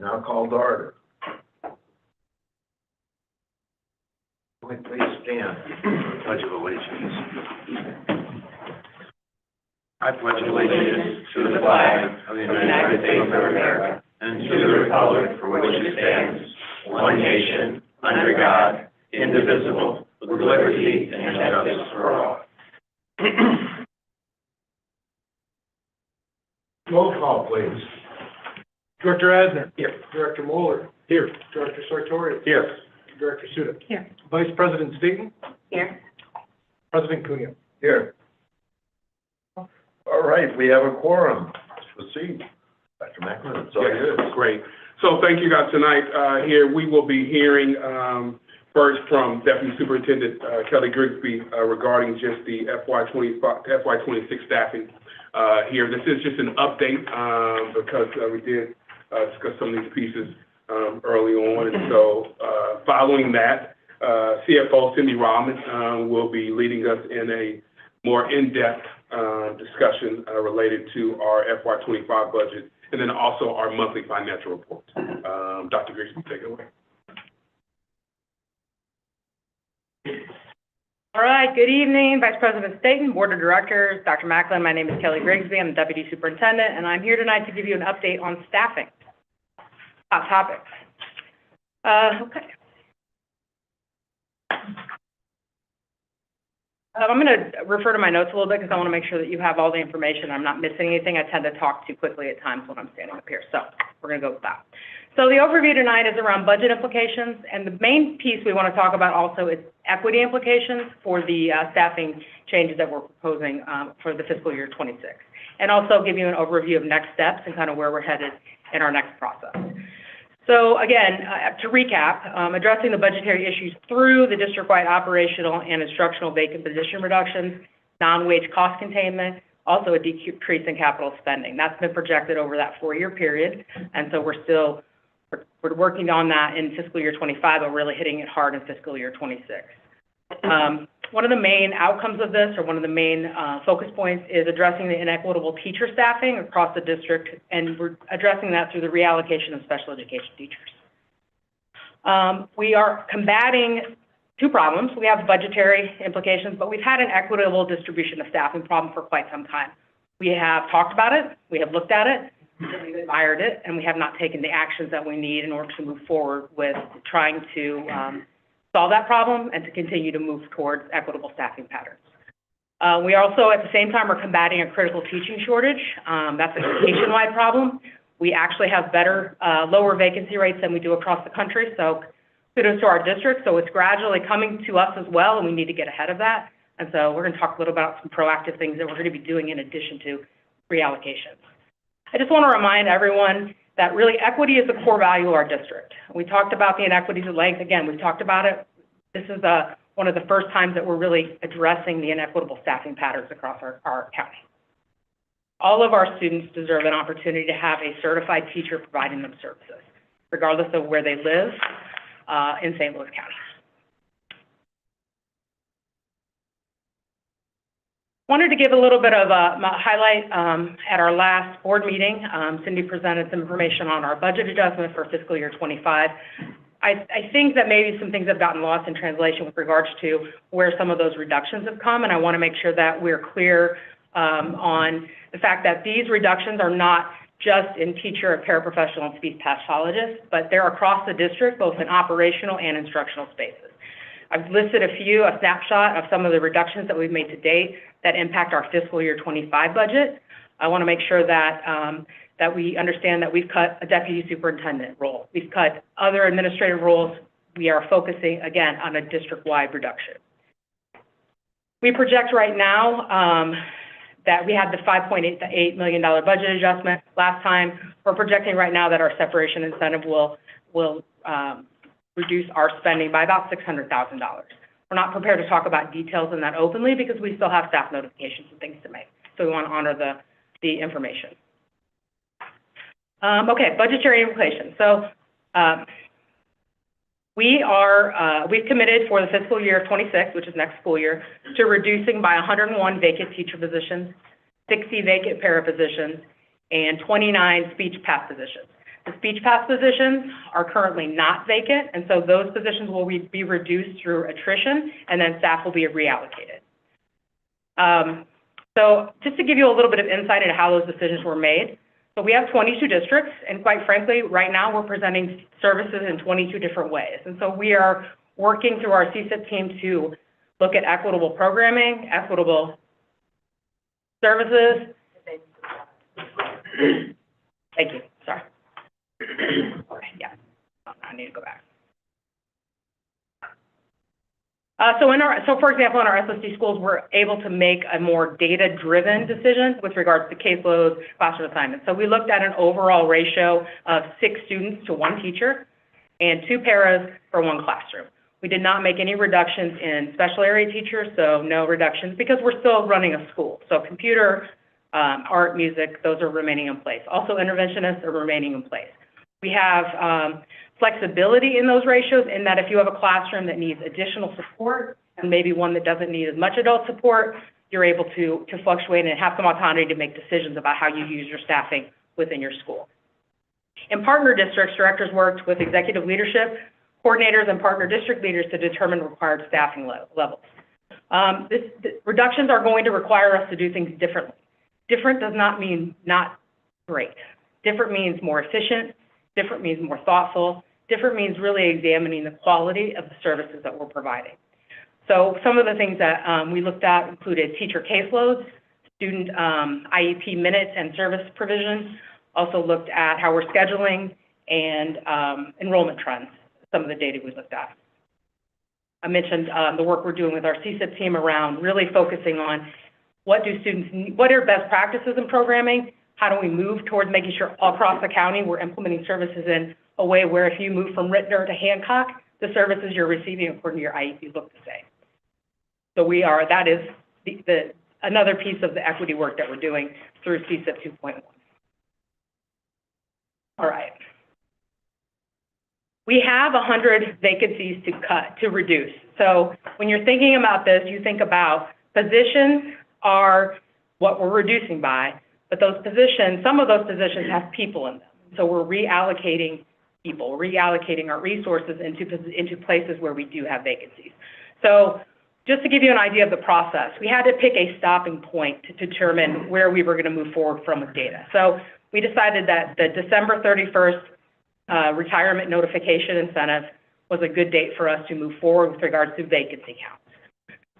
Now called to order. Will you please stand? Pledge of Allegiance. I pledge allegiance to the flag of the United States of America and to the republic for which it stands, one nation, under God, indivisible, with liberty and justice for all. Roll call, please. Director Asner. Here. Director Moeller. Here. Director Sartorius. Here. Director Suda. Here. Vice President Staton. Here. President Cunha. Here. All right, we have a quorum. Let's proceed. Dr. Macklin, it's all yours. Great. So thank you guys tonight. Here we will be hearing first from Deputy Superintendent Kelly Grigsby regarding just the FY26 staffing here. This is just an update because we did discuss some of these pieces early on. And so following that, CFO Cindy Rahman will be leading us in a more in-depth discussion related to our FY25 budget, and then also our monthly financial report. Dr. Grigsby, take it away. All right, good evening, Vice President Staton, Board of Directors, Dr. Macklin. My name is Kelly Grigsby. I'm the Deputy Superintendent, and I'm here tonight to give you an update on staffing. Hot topics. Okay. I'm going to refer to my notes a little bit because I want to make sure that you have all the information. I'm not missing anything. I tend to talk too quickly at times when I'm standing up here. So we're going to go with that. So the overview tonight is around budget implications. And the main piece we want to talk about also is equity implications for the staffing changes that we're proposing for the fiscal year 26. And also give you an overview of next steps and kind of where we're headed in our next process. So again, to recap, addressing the budgetary issues through the district-wide operational and instructional vacant position reductions, non-wage cost containment, also a decrease in capital spending. That's been projected over that 4-year period, and so we're working on that in fiscal year 25, but really hitting it hard in fiscal year 26. One of the main outcomes of this, or one of the main focus points, is addressing the inequitable teacher staffing across the district, and we're addressing that through the reallocation of special education teachers. We are combating two problems. We have budgetary implications, but we've had an equitable distribution of staffing problem for quite some time. We have talked about it, we have looked at it, we've admired it, and we have not taken the actions that we need in order to move forward with trying to solve that problem and to continue to move towards equitable staffing patterns. We also, at the same time, are combating a critical teaching shortage. That's a nationwide problem. We actually have better, lower vacancy rates than we do across the country, so kudos to our district. So it's gradually coming to us as well, and we need to get ahead of that. And so we're going to talk a little about some proactive things that we're going to be doing in addition to reallocations. I just want to remind everyone that really equity is the core value of our district. We talked about the inequities at length. Again, we've talked about it. This is one of the first times that we're really addressing the inequitable staffing patterns across our county. All of our students deserve an opportunity to have a certified teacher providing them services, regardless of where they live in St. Louis County. Wanted to give a little bit of a highlight at our last board meeting. Cindy presented some information on our budget adjustment for fiscal year 25. I think that maybe some things have gotten lost in translation with regards to where some of those reductions have come, and I want to make sure that we're clear on the fact that these reductions are not just in teacher, paraprofessional, and speech pathologists, but they're across the district, both in operational and instructional spaces. I've listed a snapshot of some of the reductions that we've made to date that impact our fiscal year 25 budget. I want to make sure that that we understand that we've cut a deputy superintendent role. We've cut other administrative roles. We are focusing, again, on a district-wide reduction. We project right now that we had the $5.8 million budget adjustment last time. We're projecting right now that our separation incentive will reduce our spending by about $600,000. We're not prepared to talk about details in that openly because we still have staff notifications and things to make. So we want to honor the information. Okay, budgetary implications. So we've committed for the fiscal year of 26, which is next school year, to reducing by 101 vacant teacher positions, 60 vacant para positions, and 29 speech path positions. The speech path positions are currently not vacant, and so those positions will be reduced through attrition, and then staff will be reallocated. So just to give you a little bit of insight into how those decisions were made, so we have 22 districts, and quite frankly, right now we're presenting services in 22 different ways. And so we are working through our CSIP team to look at equitable programming, equitable services. Thank you, sorry. Okay, yeah, I need to go back. So for example, in our SSD schools, we're able to make a more data-driven decision with regards to caseloads, classroom assignments. So we looked at an overall ratio of 6 students to 1 teacher and 2 paras for 1 classroom. We did not make any reductions in special area teachers, so no reductions, because we're still running a school. So computer, art, music, those are remaining in place. Also, interventionists are remaining in place. We have flexibility in those ratios in that if you have a classroom that needs additional support and maybe one that doesn't need as much adult support, you're able to fluctuate and have some autonomy to make decisions about how you use your staffing within your school. In partner districts, directors worked with executive leadership, coordinators, and partner district leaders to determine required staffing levels. Reductions are going to require us to do things differently. Different does not mean not great. Different means more efficient. Different means more thoughtful. Different means really examining the quality of the services that we're providing. So some of the things that we looked at included teacher caseloads, student IEP minutes and service provisions, also looked at how we're scheduling and enrollment trends, some of the data we looked at. I mentioned the work we're doing with our CSIP team around really focusing on what do students need, what are best practices in programming, how do we move towards making sure all across the county we're implementing services in a way where if you move from Rittner to Hancock, the services you're receiving according to your IEP look the same. So that is another piece of the equity work that we're doing through CSIP 2.1. All right. We have 100 vacancies to reduce. So when you're thinking about this, you think about positions are what we're reducing by, but those positions, some of those positions have people in them. So we're reallocating people, reallocating our resources into places where we do have vacancies. So just to give you an idea of the process, we had to pick a stopping point to determine where we were going to move forward from with data. So we decided that the December 31st retirement notification incentive was a good date for us to move forward with regards to vacancy counts.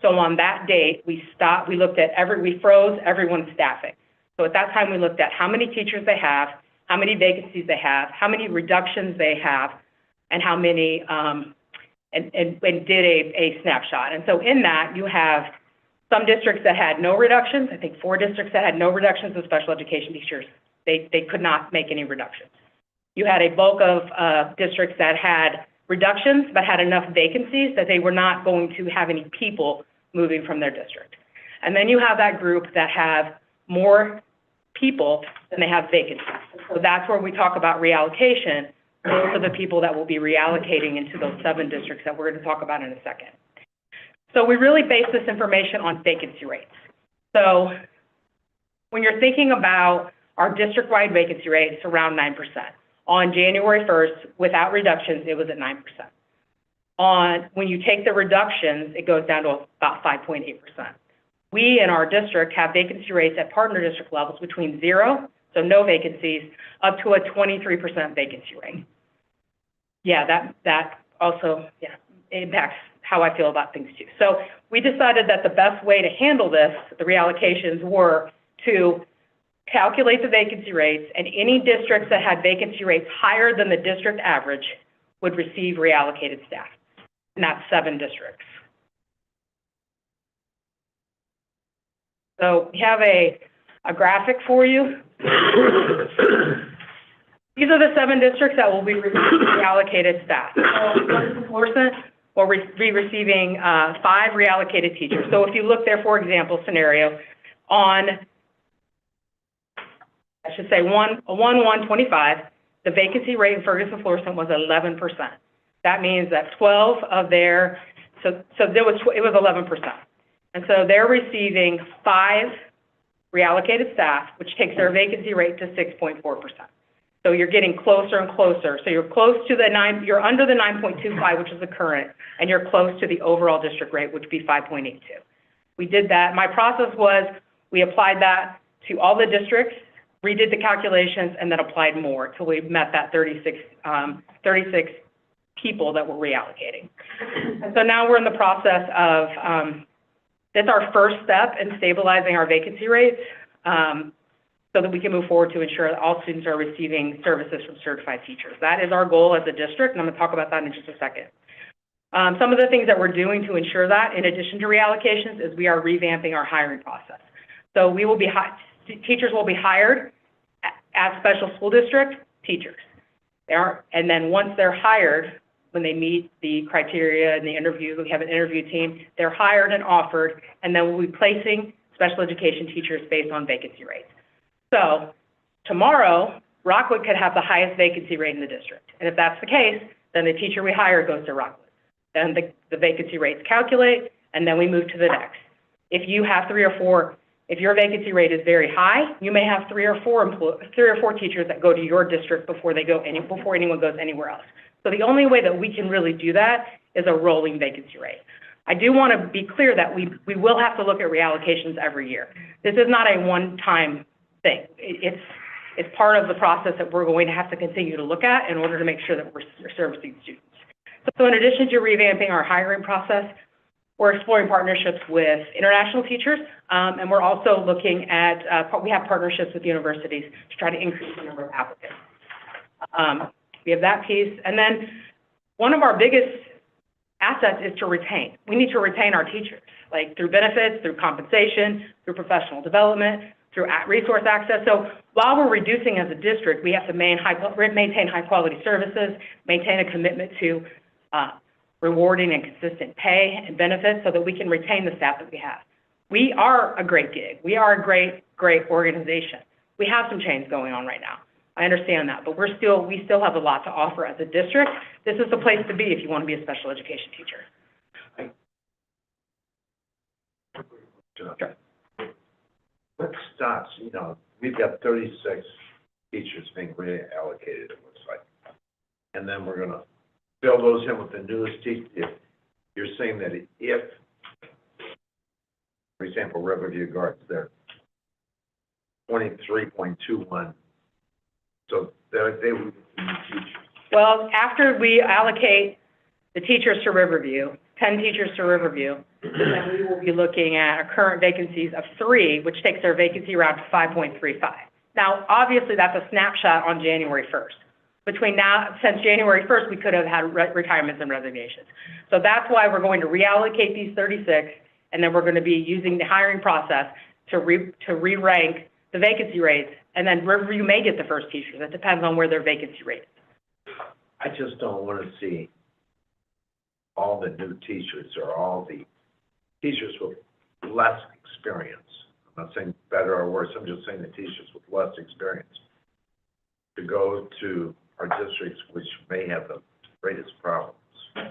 So on that date, we froze everyone's staffing. So at that time, we looked at how many teachers they have, how many vacancies they have, how many reductions they have, and how many, and did a snapshot. And so in that, you have some districts that had no reductions. I think 4 districts that had no reductions of special education teachers. They could not make any reductions. You had a bulk of districts that had reductions but had enough vacancies that they were not going to have any people moving from their district. And then you have that group that have more people than they have vacancies. So that's where we talk about reallocation. Those are the people that will be reallocating into those 7 districts that we're going to talk about in a second. So we really base this information on vacancy rates. So when you're thinking about our district-wide vacancy rate, it's around 9%. On January 1st, without reductions, it was at 9%. When you take the reductions, it goes down to about 5.8%. We in our district have vacancy rates at partner district levels between 0, so no vacancies, up to a 23% vacancy rate. Yeah, that also impacts how I feel about things too. So we decided that the best way to handle this, the reallocations, were to calculate the vacancy rates, and any districts that had vacancy rates higher than the district average would receive reallocated staff, and that's 7 districts. So we have a graphic for you. These are the 7 districts that will be receiving reallocated staff. So Florissant will be receiving 5 reallocated teachers. So if you look there, for example, scenario on, I should say 1/1/25, the vacancy rate in Ferguson-Florissant was 11%. That means that 12 of their, it was 11%. And so they're receiving 5 reallocated staff, which takes their vacancy rate to 6.4%. So you're getting closer and closer. So you're close to you're under the 9.25, which is the current, and you're close to the overall district rate, which would be 5.82. We did that. My process was we applied that to all the districts, redid the calculations, and then applied more till we met that 36 people that we're reallocating. And so now we're in the process of, that's our first step in stabilizing our vacancy rates, so that we can move forward to ensure that all students are receiving services from certified teachers. That is our goal as a district, and I'm going to talk about that in just a second. Some of the things that we're doing to ensure that, in addition to reallocations, is we are revamping our hiring process. So we will be, teachers will be hired as special school district teachers. And then once they're hired, when they meet the criteria and the interview, we have an interview team, they're hired and offered, and then we'll be placing special education teachers based on vacancy rates. So tomorrow, Rockwood could have the highest vacancy rate in the district. And if that's the case, then the teacher we hire goes to Rockwood. Then the vacancy rates calculate, and then we move to the next. If you have if your vacancy rate is very high, you may have three or four teachers that go to your district before anyone goes anywhere else. So the only way that we can really do that is a rolling vacancy rate. I do want to be clear that we will have to look at reallocations every year. This is not a one-time thing. It's part of the process that we're going to have to continue to look at in order to make sure that we're servicing students. So in addition to revamping our hiring process, we're exploring partnerships with international teachers, and we're also looking at, we have partnerships with universities to try to increase the number of applicants. We have that piece. And then one of our biggest assets is to retain. We need to retain our teachers, like through benefits, through compensation, through professional development, through resource access. So while we're reducing as a district, we have to maintain high quality services, maintain a commitment to rewarding and consistent pay and benefits so that we can retain the staff that we have. We are a great gig. We are a great organization. We have some change going on right now. I understand that, but we still have a lot to offer as a district. This is the place to be if you want to be a special education teacher. Okay. What stops, we've got 36 teachers being reallocated, it looks like. And then we're going to fill those in with the newest teachers. You're saying that if, for example, Riverview Guards, they're 23.21, so they would be teachers. Well, after we allocate the teachers to Riverview, 10 teachers to Riverview, then we will be looking at current vacancies of 3, which takes their vacancy around to 5.35. Now, obviously, that's a snapshot on January 1st. Since January 1st, we could have had retirements and resignations. So that's why we're going to reallocate these 36, and then we're going to be using the hiring process to re-rank the vacancy rates, and then Riverview may get the first teachers. It depends on where their vacancy rate is. I just don't want to see all the new teachers or all the teachers with less experience. I'm not saying better or worse, I'm just saying the teachers with less experience to go to our districts which may have the greatest problems.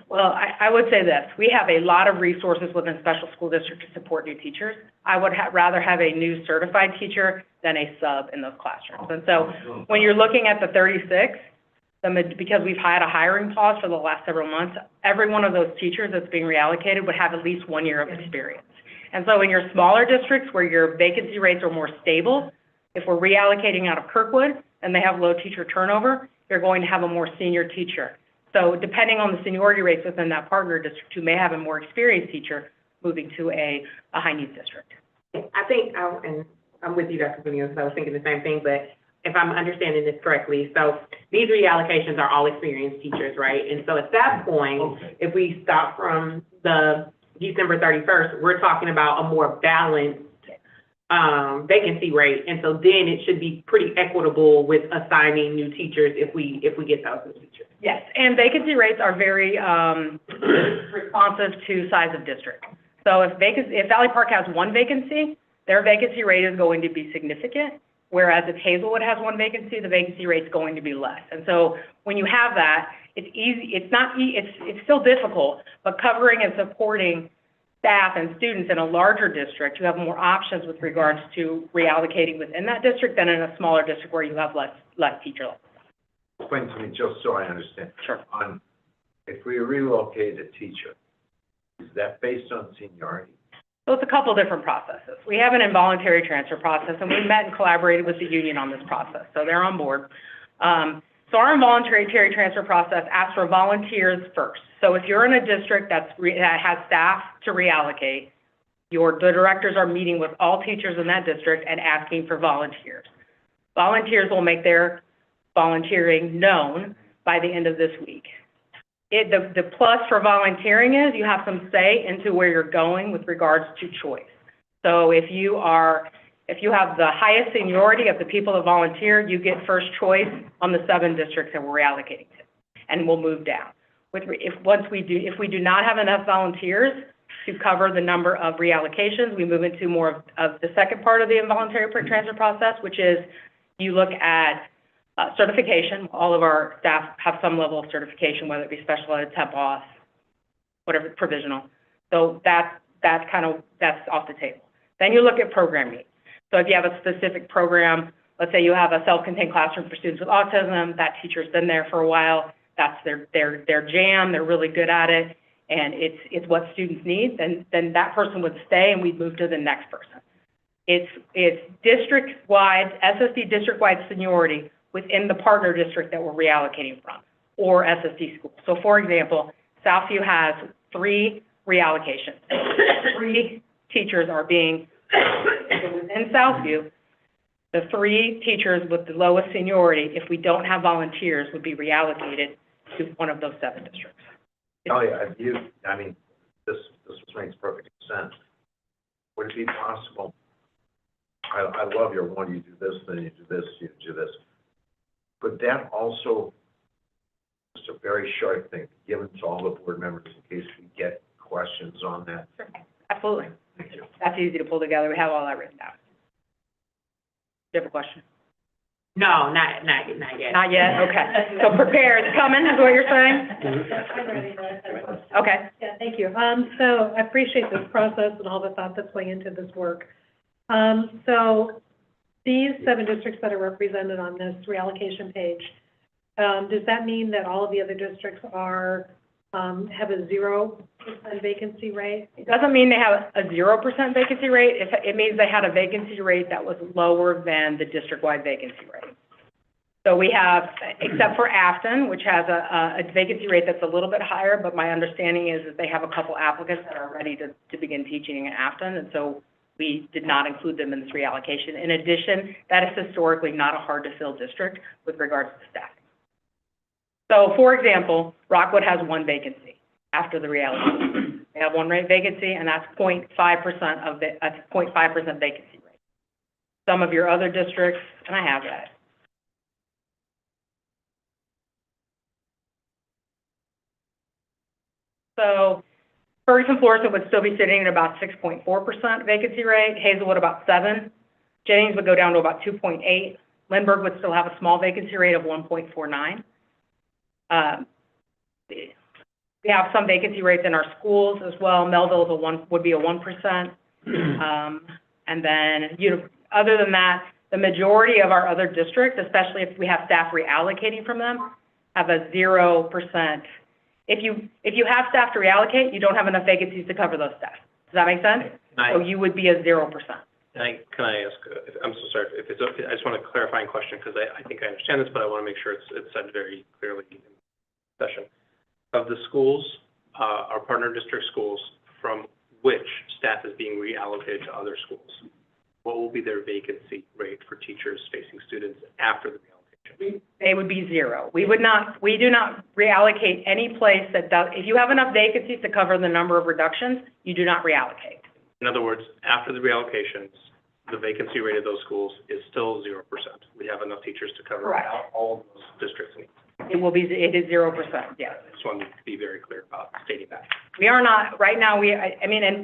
Well, I would say this. We have a lot of resources within special school district to support new teachers. I would rather have a new certified teacher than a sub in those classrooms. And so when you're looking at the 36, because we've had a hiring pause for the last several months, every one of those teachers that's being reallocated would have at least 1 year of experience. And so in your smaller districts where your vacancy rates are more stable, if we're reallocating out of Kirkwood and they have low teacher turnover, you're going to have a more senior teacher. So depending on the seniority rates within that partner district, you may have a more experienced teacher moving to a high needs district. I think, and I'm with you, Dr. Munoz, I was thinking the same thing, but if I'm understanding this correctly, so these reallocations are all experienced teachers, right? And so at that point, if we stop from the December 31st, we're talking about a more balanced vacancy rate, and so then it should be pretty equitable with assigning new teachers if we get those new teachers. Yes, and vacancy rates are very responsive to size of district. So if Valley Park has 1 vacancy, their vacancy rate is going to be significant, whereas if Hazelwood has 1 vacancy, the vacancy rate is going to be less. And so when you have that, it's easy. It's still difficult, but covering and supporting staff and students in a larger district, you have more options with regards to reallocating within that district than in a smaller district where you have less teacher level. explain to me, just so I understand. Sure. If we relocate a teacher, is that based on seniority? So it's a couple different processes. We have an involuntary transfer process, and we met and collaborated with the union on this process, so they're on board. So our involuntary transfer process asks for volunteers first. So if you're in a district that has staff to reallocate, the directors are meeting with all teachers in that district and asking for volunteers. Volunteers will make their volunteering known by the end of this week. The plus for volunteering is you have some say into where you're going with regards to choice. So if you have the highest seniority of the people that volunteer, you get first choice on the 7 districts that we're reallocating to, and we'll move down. If we do not have enough volunteers to cover the number of reallocations, we move into more of the second part of the involuntary transfer process, which is you look at certification. All of our staff have some level of certification, whether it be special ed, temp off, whatever, provisional. So that's off the table. Then you look at program needs. So if you have a specific program, let's say you have a self-contained classroom for students with autism, that teacher's been there for a while, that's their jam, they're really good at it, and it's what students need, then that person would stay and we'd move to the next person. It's district-wide, SSD district-wide seniority within the partner district that we're reallocating from, or SSD schools. So for example, Southview has 3 reallocations. 3 teachers are being, within Southview, the 3 teachers with the lowest seniority, if we don't have volunteers, would be reallocated to one of those 7 districts. Oh, yeah, this makes perfect sense. Would it be possible, I love your one, you do this, then you do this, you do this. Could that also, just a very short thing, given to all the board members in case we get questions on that? Sure. Absolutely. Thank you. That's easy to pull together. We have all that written down. Do you have a question? No, not yet. Not yet? Okay. So prepare, it's coming, is what you're saying? I'm ready to Okay. Yeah, thank you. So I appreciate this process and all the thought that's going into this work. So these 7 districts that are represented on this reallocation page, does that mean that all of the other districts are, have a 0% vacancy rate? It doesn't mean they have a 0% vacancy rate. It means they had a vacancy rate that was lower than the district-wide vacancy rate. So we have, except for Afton, which has a vacancy rate that's a little bit higher, but my understanding is that they have a couple applicants that are ready to begin teaching in Afton, and so we did not include them in this reallocation. In addition, that is historically not a hard-to-fill district with regards to staffing. So, for example, Rockwood has 1 vacancy after the reallocation. They have 1 vacancy, and that's 0.5% of that's 0.5% vacancy rate. Some of your other districts, and I have that. So, Ferguson Florissant would still be sitting at about 6.4% vacancy rate. Hazelwood about 7. Jennings would go down to about 2.8. Lindbergh would still have a small vacancy rate of 1.49. We have some vacancy rates in our schools as well. Melville would be a 1%. And then, other than that, the majority of our other districts, especially if we have staff reallocating from them, have a 0%. If you have staff to reallocate, you don't have enough vacancies to cover those staff. Does that make sense? So you would be a 0%. Can I ask, I'm so sorry, if it's okay, I just want a clarifying question, because I think I understand this, but I want to make sure it's said very clearly in the session. Of the schools, our partner district schools, from which staff is being reallocated to other schools, what will be their vacancy rate for teachers facing students after the reallocation? They would be 0. We do not reallocate any place that does, if you have enough vacancies to cover the number of reductions, you do not reallocate. In other words, after the reallocations, the vacancy rate of those schools is still 0%. We have enough teachers to cover Correct. all of those districts' needs. It is 0%, yes. I just wanted to be very clear about stating that. We are not, right now,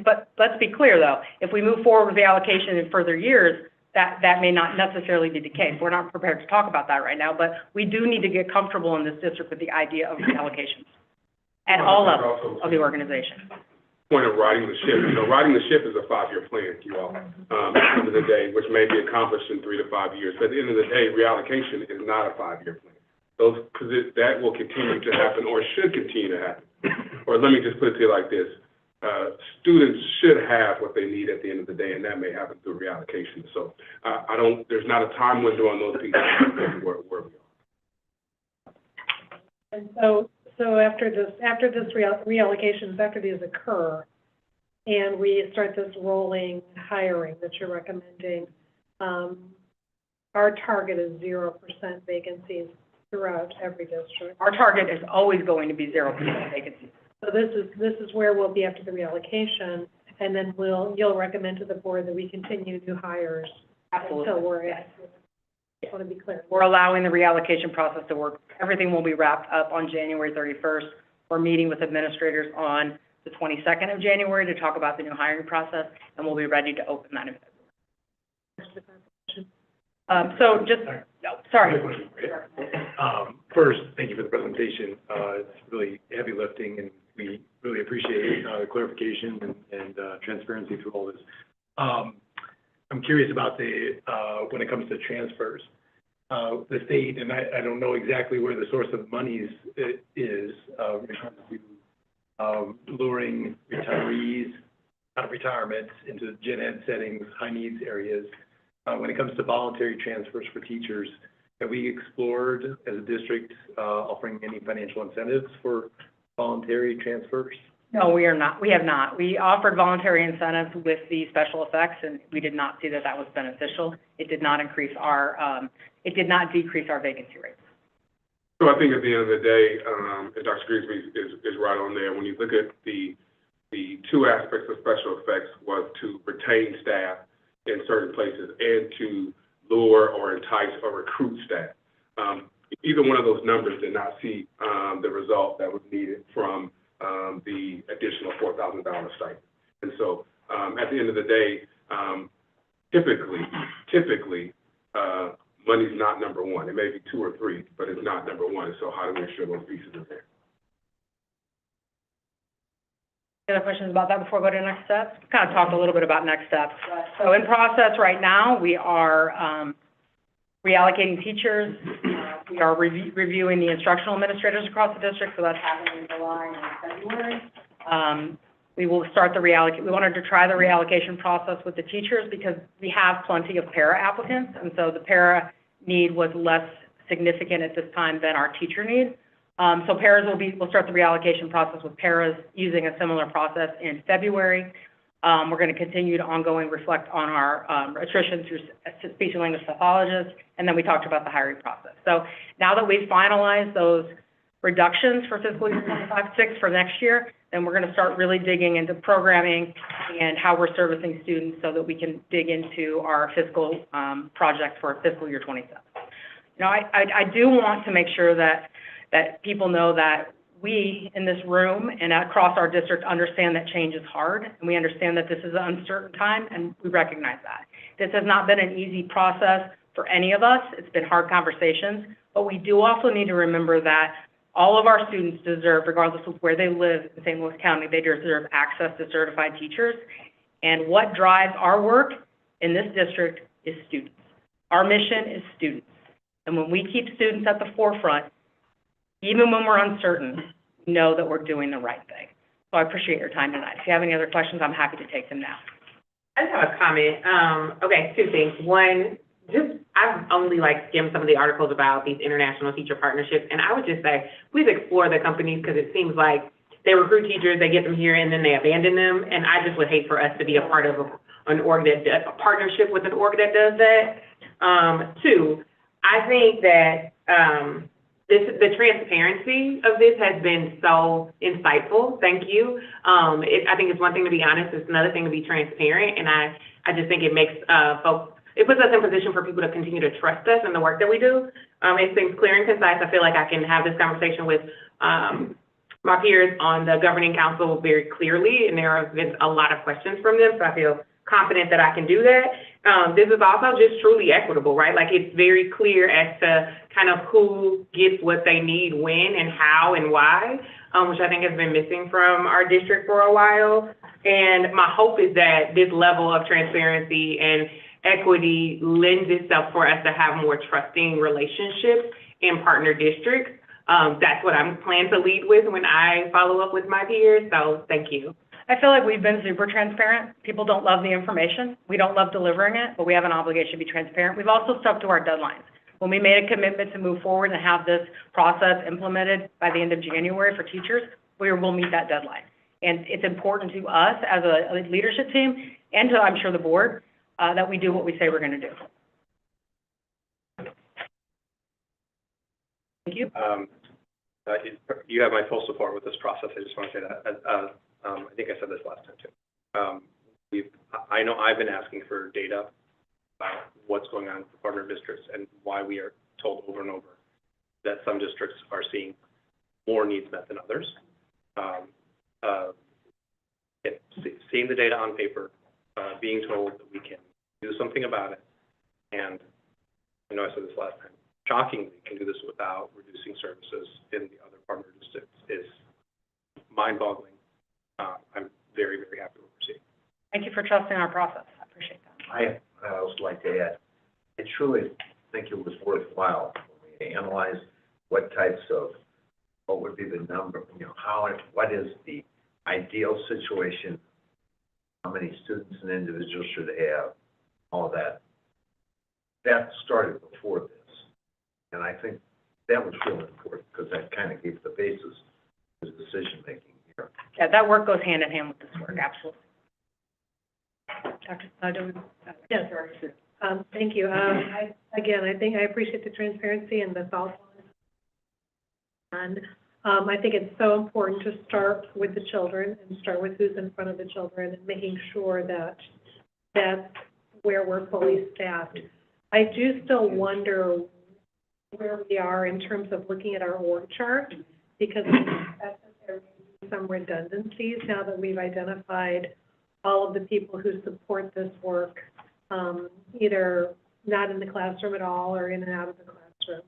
but let's be clear though, if we move forward with the allocation in further years, that may not necessarily be the case. We're not prepared to talk about that right now, but we do need to get comfortable in this district with the idea of reallocations at all levels of the organization. Point of riding the ship. Riding the ship is a 5-year plan, you all, at the end of the day, which may be accomplished in 3 to 5 years. But at the end of the day, reallocation is not a 5-year plan. that will continue to happen or should continue to happen. Or let me just put it to you like this. Students should have what they need at the end of the day, and that may happen through reallocation. So there's not a time window on those pieces where we are. And so after this reallocations, after these occur, and we start this rolling hiring that you're recommending, our target is 0% vacancies throughout every district. Our target is always going to be 0% vacancies. So this is where we'll be after the reallocation, and then you'll recommend to the board that we continue new hires. Absolutely. Until we're at, I want to be clear. We're allowing the reallocation process to work. Everything will be wrapped up on January 31st. We're meeting with administrators on the 22nd of January to talk about the new hiring process, and we'll be ready to open that in February. So just, no, sorry. First, thank you for the presentation. It's really heavy lifting, and we really appreciate the clarification and transparency through all this. I'm curious about when it comes to transfers. The state, and I don't know exactly where the source of monies is when it comes to luring retirees out of retirement into gen ed settings, high needs areas. When it comes to voluntary transfers for teachers, have we explored as a district offering any financial incentives for voluntary transfers? No, we are not. We have not. We offered voluntary incentives with the special effects, and we did not see that that was beneficial. It did not increase it did not decrease our vacancy rates. So I think at the end of the day, and Dr. Grigsby is right on there. When you look at the two aspects of special effects was to retain staff in certain places and to lure or entice or recruit staff. Either one of those numbers did not see the result that was needed from the additional $4,000 stipend. And so at the end of the day, typically, money's not number one. It may be two or three, but it's not number one. So how do we ensure those pieces are there? Any other questions about that before we go to next steps? We kind of talked a little bit about next steps. So in process right now, we are reallocating teachers. We are reviewing the instructional administrators across the district, so that's happening in July and February. We will start the we wanted to try the reallocation process with the teachers because we have plenty of para applicants, and so the para need was less significant at this time than our teacher need. So paras we'll start the reallocation process with paras using a similar process in February. We're going to continue to ongoing reflect on our attrition through speech and language pathologists, and then we talked about the hiring process. So now that we've finalized those reductions for fiscal year 25-6 for next year, then we're going to start really digging into programming and how we're servicing students so that we can dig into our fiscal project for fiscal year 27. You know, I do want to make sure that people know that we in this room and across our district understand that change is hard, and we understand that this is an uncertain time, and we recognize that. This has not been an easy process for any of us. It's been hard conversations, but we do also need to remember that all of our students deserve, regardless of where they live in St. Louis County, they deserve access to certified teachers. And what drives our work in this district is students. Our mission is students. And when we keep students at the forefront, even when we're uncertain, we know that we're doing the right thing. So I appreciate your time tonight. If you have any other questions, I'm happy to take them now. I just have a comment. Okay, two things. One, I've only skimmed some of the articles about these international teacher partnerships, and I would just say, please explore the companies because it seems like they recruit teachers, they get them here, and then they abandon them. And I just would hate for us to be a part of a partnership with an org that does that. Two, I think that the transparency of this has been so insightful. Thank you. I think it's one thing to be honest. It's another thing to be transparent. And I just think it makes folks, it puts us in position for people to continue to trust us in the work that we do. It seems clear and concise. I feel like I can have this conversation with my peers on the governing council very clearly, and there have been a lot of questions from them, so I feel confident that I can do that. This is also just truly equitable, right? Like, it's very clear as to kind of who gets what they need, when, and how, and why, which I think has been missing from our district for a while. And my hope is that this level of transparency and equity lends itself for us to have more trusting relationships in partner districts. That's what I'm planning to lead with when I follow up with my peers, so thank you. I feel like we've been super transparent. People don't love the information. We don't love delivering it, but we have an obligation to be transparent. We've also stuck to our deadlines. When we made a commitment to move forward and have this process implemented by the end of January for teachers, we will meet that deadline. And it's important to us as a leadership team and to, I'm sure, the board, that we do what we say we're going to do. Thank you. You have my full support with this process. I just want to say that. I think I said this last time too. I know I've been asking for data about what's going on for partner districts and why we are told over and over that some districts are seeing more needs met than others. Seeing the data on paper, being told that we can do something about it, and I know I said this last time, shockingly can do this without reducing services in the other partner districts is mind-boggling. I'm very, very happy with what we're seeing. Thank you for trusting our process. I appreciate that. I also like to add, I truly think it was worthwhile when we analyzed what would be the number, what is the ideal situation, how many students an individual should have, all that. That started before this. And I think that was really important because that kind of gave the basis for decision-making here. Yeah, that work goes hand in hand with this work, absolutely. Dr. Snyder? Yes. Thank you. I think I appreciate the transparency and the thoughtfulness. And I think it's so important to start with the children and start with who's in front of the children and making sure that that's where we're fully staffed. I do still wonder where we are in terms of looking at our org chart, because there may be some redundancies now that we've identified all of the people who support this work, either not in the classroom at all or in and out of the classroom.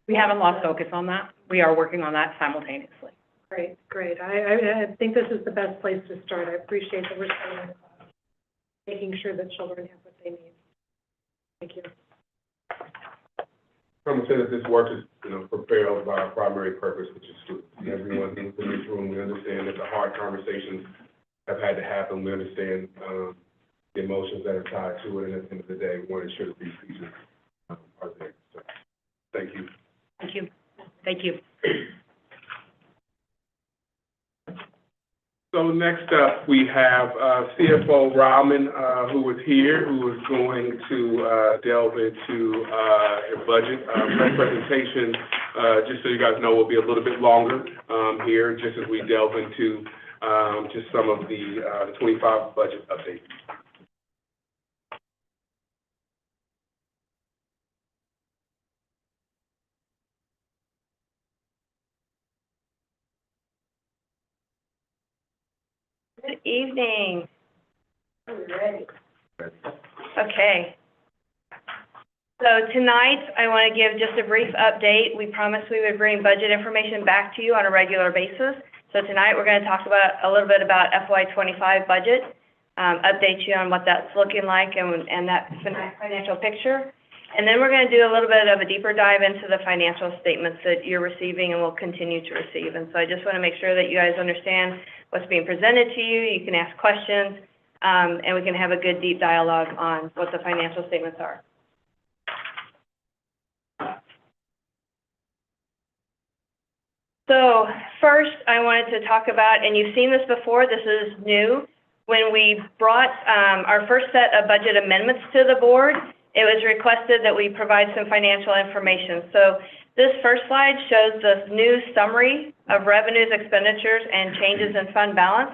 We haven't lost focus on that. We are working on that simultaneously. Great. I think this is the best place to start. I appreciate that we're starting in the class, making sure that children have what they need. Thank you. I'm going to say that this work is, propelled by our primary purpose, which is students. Everyone who's in this room, we understand that the hard conversations have had to happen. We understand the emotions that are tied to it, and at the end of the day, we want to ensure that these teachers are there. So, thank you. Thank you. Thank you. So next up, we have CFO Rahman, who is here, who is going to delve into a budget. That presentation, just so you guys know, will be a little bit longer here, just as we delve into just some of the 25 budget updates. Good evening. I'm ready. Okay. So tonight, I want to give just a brief update. We promised we would bring budget information back to you on a regular basis. So tonight, we're going to talk about a little bit about FY25 budget, update you on what that's looking like and that financial picture. And then we're going to do a little bit of a deeper dive into the financial statements that you're receiving and will continue to receive. And so I just want to make sure that you guys understand what's being presented to you. You can ask questions, and we can have a good deep dialogue on what the financial statements are. So first, I wanted to talk about, and you've seen this before, this is new. When we brought our first set of budget amendments to the board, it was requested that we provide some financial information. So this first slide shows the new summary of revenues, expenditures, and changes in fund balance.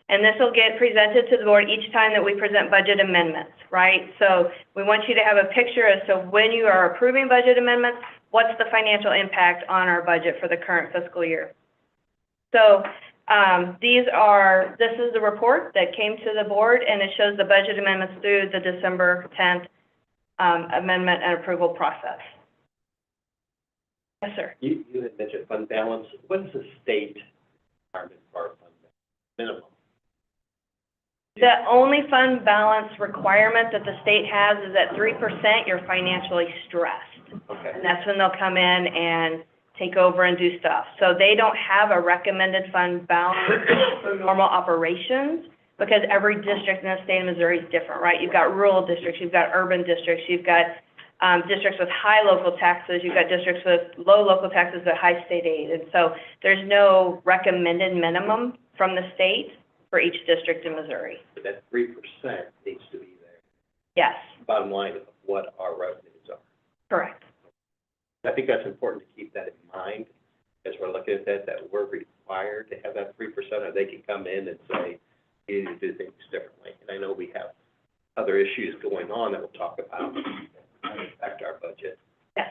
And this will get presented to the board each time that we present budget amendments, right? So we want you to have a picture as to when you are approving budget amendments, what's the financial impact on our budget for the current fiscal year. So this is the report that came to the board, and it shows the budget amendments through the December 10th amendment and approval process. Yes, sir. You had mentioned fund balance. What is the state requirement for our fund balance? Minimum. The only fund balance requirement that the state has is at 3% you're financially stressed. Okay. And that's when they'll come in and take over and do stuff. So they don't have a recommended fund balance for normal operations, because every district in the state of Missouri is different, right? You've got rural districts, you've got urban districts, you've got districts with high local taxes, you've got districts with low local taxes but high state aid. And so there's no recommended minimum from the state for each district in Missouri. But that 3% needs to be there. Yes, Bottom line of what our revenues are. correct. I think that's important to keep that in mind as we're looking at that we're required to have that 3%, or they can come in and say, you need to do things differently. And I know we have other issues going on that we'll talk about that affect our budget. Yes,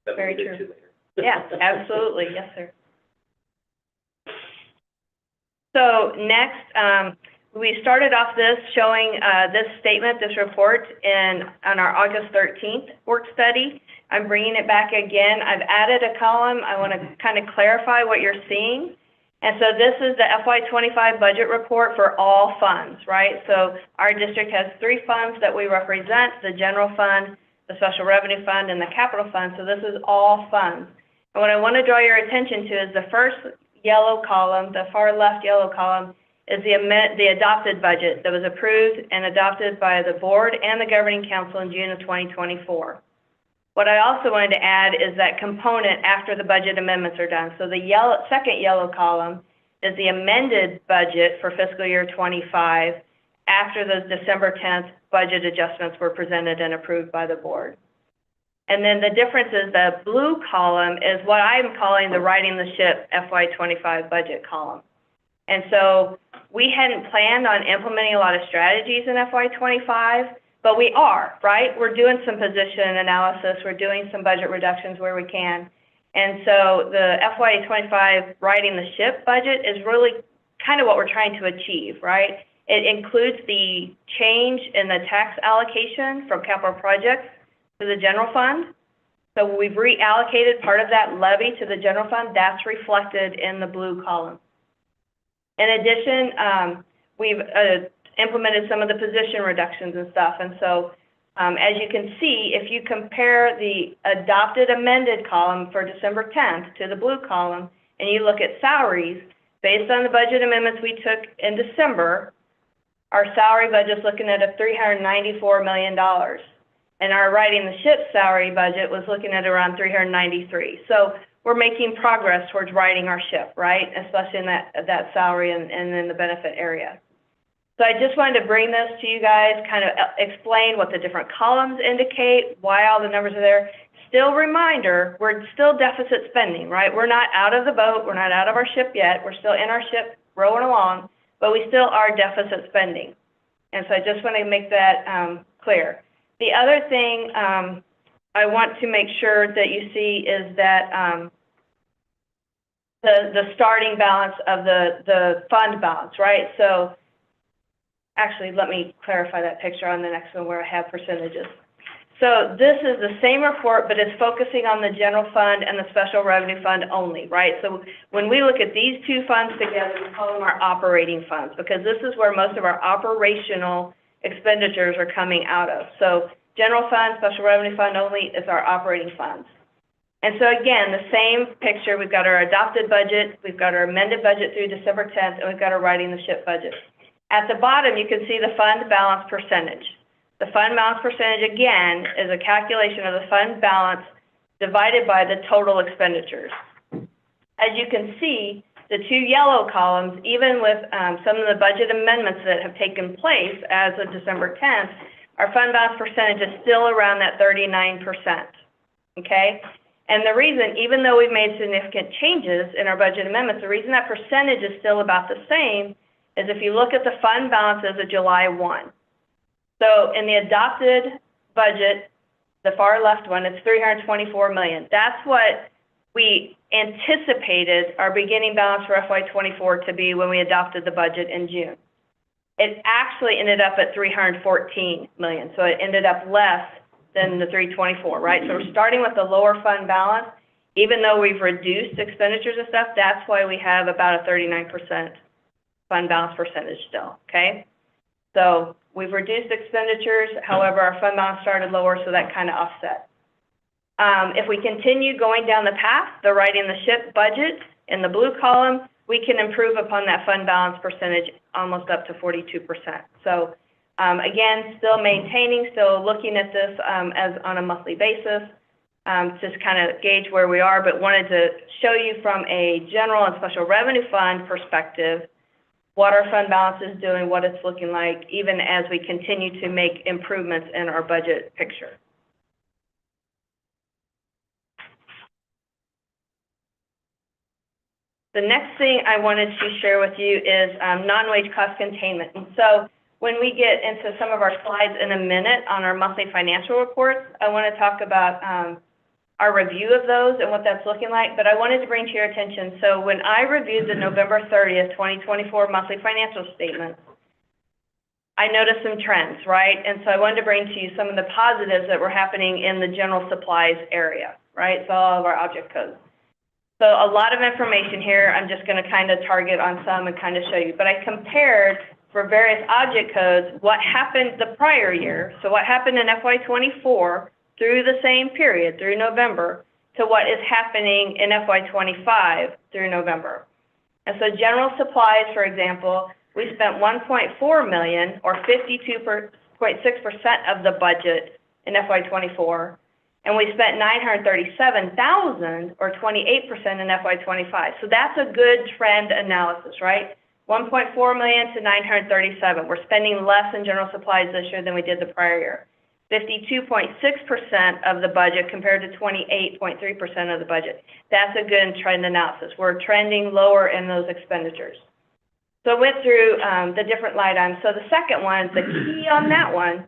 That Very we'll get true. to later. yeah, absolutely, yes, sir. So next, we started off this showing this statement, this report on our August 13th work study. I'm bringing it back again. I've added a column. I want to kind of clarify what you're seeing. And so this is the FY25 budget report for all funds, right? So our district has 3 funds that we represent: the general fund, the special revenue fund, and the capital fund. So this is all funds. And what I want to draw your attention to is the first yellow column, the far left yellow column, is the adopted budget that was approved and adopted by the board and the governing council in June of 2024. What I also wanted to add is that component after the budget amendments are done. So the second yellow column is the amended budget for fiscal year 25 after those December 10th budget adjustments were presented and approved by the board. And then the difference is the blue column is what I'm calling the righting the ship FY25 budget column. And so we hadn't planned on implementing a lot of strategies in FY25, but we are, right? We're doing some position analysis. We're doing some budget reductions where we can. And so the FY25 righting the ship budget is really kind of what we're trying to achieve, right? It includes the change in the tax allocation from capital projects to the general fund. So we've reallocated part of that levy to the general fund. That's reflected in the blue column. In addition, we've implemented some of the position reductions and stuff. And so as you can see, if you compare the adopted amended column for December 10th to the blue column, and you look at salaries, based on the budget amendments we took in December, our salary budget's looking at a $394 million. And our righting the ship salary budget was looking at around 393. So we're making progress towards righting our ship, right? Especially in that salary and in the benefit area. So I just wanted to bring this to you guys, kind of explain what the different columns indicate, why all the numbers are there. Still reminder, we're still deficit spending, right? We're not out of the boat. We're not out of our ship yet. We're still in our ship rowing along, but we still are deficit spending. And so I just want to make that clear. The other thing I want to make sure that you see is that the starting balance of the fund balance, right? So actually, let me clarify that picture on the next one where I have percentages. So this is the same report, but it's focusing on the general fund and the special revenue fund only, right? So when we look at these two funds together, we call them our operating funds, because this is where most of our operational expenditures are coming out of. So general fund, special revenue fund only is our operating funds. And so again, the same picture, we've got our adopted budget, we've got our amended budget through December 10th, and we've got our righting the ship budget. At the bottom, you can see the fund balance percentage. The fund balance percentage, again, is a calculation of the fund balance divided by the total expenditures. As you can see, the two yellow columns, even with some of the budget amendments that have taken place as of December 10th, our fund balance percentage is still around that 39%, okay? And the reason, even though we've made significant changes in our budget amendments, the reason that percentage is still about the same is if you look at the fund balance as of July 1. So in the adopted budget, the far left one, it's $324 million. That's what we anticipated our beginning balance for FY24 to be when we adopted the budget in June. It actually ended up at $314 million, so it ended up less than the 324, right? So we're starting with a lower fund balance. Even though we've reduced expenditures and stuff, that's why we have about a 39% fund balance percentage still, okay? So we've reduced expenditures, however, our fund balance started lower, so that kind of offset. If we continue going down the path, the righting the ship budget in the blue column, we can improve upon that fund balance percentage almost up to 42%. So, again, still maintaining, still looking at this as on a monthly basis, just kind of gauge where we are, but wanted to show you from a general and special revenue fund perspective what our fund balance is doing, what it's looking like, even as we continue to make improvements in our budget picture. The next thing I wanted to share with you is non-wage cost containment. And so when we get into some of our slides in a minute on our monthly financial reports, I want to talk about our review of those and what that's looking like. But I wanted to bring to your attention, so when I reviewed the November 30th, 2024 monthly financial statements, I noticed some trends, right? And so I wanted to bring to you some of the positives that were happening in the general supplies area, right? So all of our object codes. So a lot of information here, I'm just going to kind of target on some and kind of show you. But I compared for various object codes what happened the prior year, so what happened in FY24 through the same period, through November, to what is happening in FY25 through November. And so general supplies, for example, we spent $1.4 million, or 52.6% of the budget in FY24. And we spent $937,000, or 28% in FY25. So that's a good trend analysis, right? $1.4 million to $937,000. We're spending less in general supplies this year than we did the prior year. 52.6% of the budget compared to 28.3% of the budget. That's a good trend analysis. We're trending lower in those expenditures. So I went through the different line items. So the second one, the key on that one,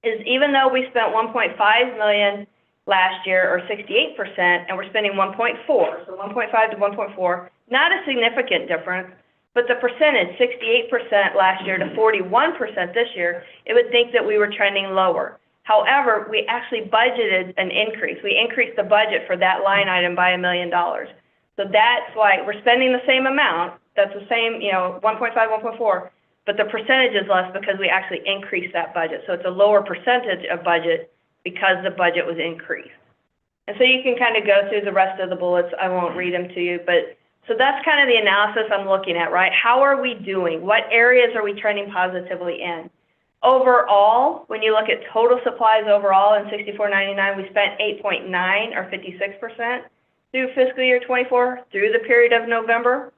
is even though we spent $1.5 million last year, or 68%, and we're spending 1.4, so 1.5 to 1.4, not a significant difference, but the percentage, 68% last year to 41% this year, it would think that we were trending lower. However, we actually budgeted an increase. We increased the budget for that line item by $1 million. So that's why we're spending the same amount. That's the same, 1.5, 1.4, but the percentage is less because we actually increased that budget. So it's a lower percentage of budget because the budget was increased. And so you can kind of go through the rest of the bullets. I won't read them to you, but so that's kind of the analysis I'm looking at, right? How are we doing? What areas are we trending positively in? Overall, when you look at total supplies overall in 6499, we spent 8.9 or 56% through fiscal year 24 through the period of November.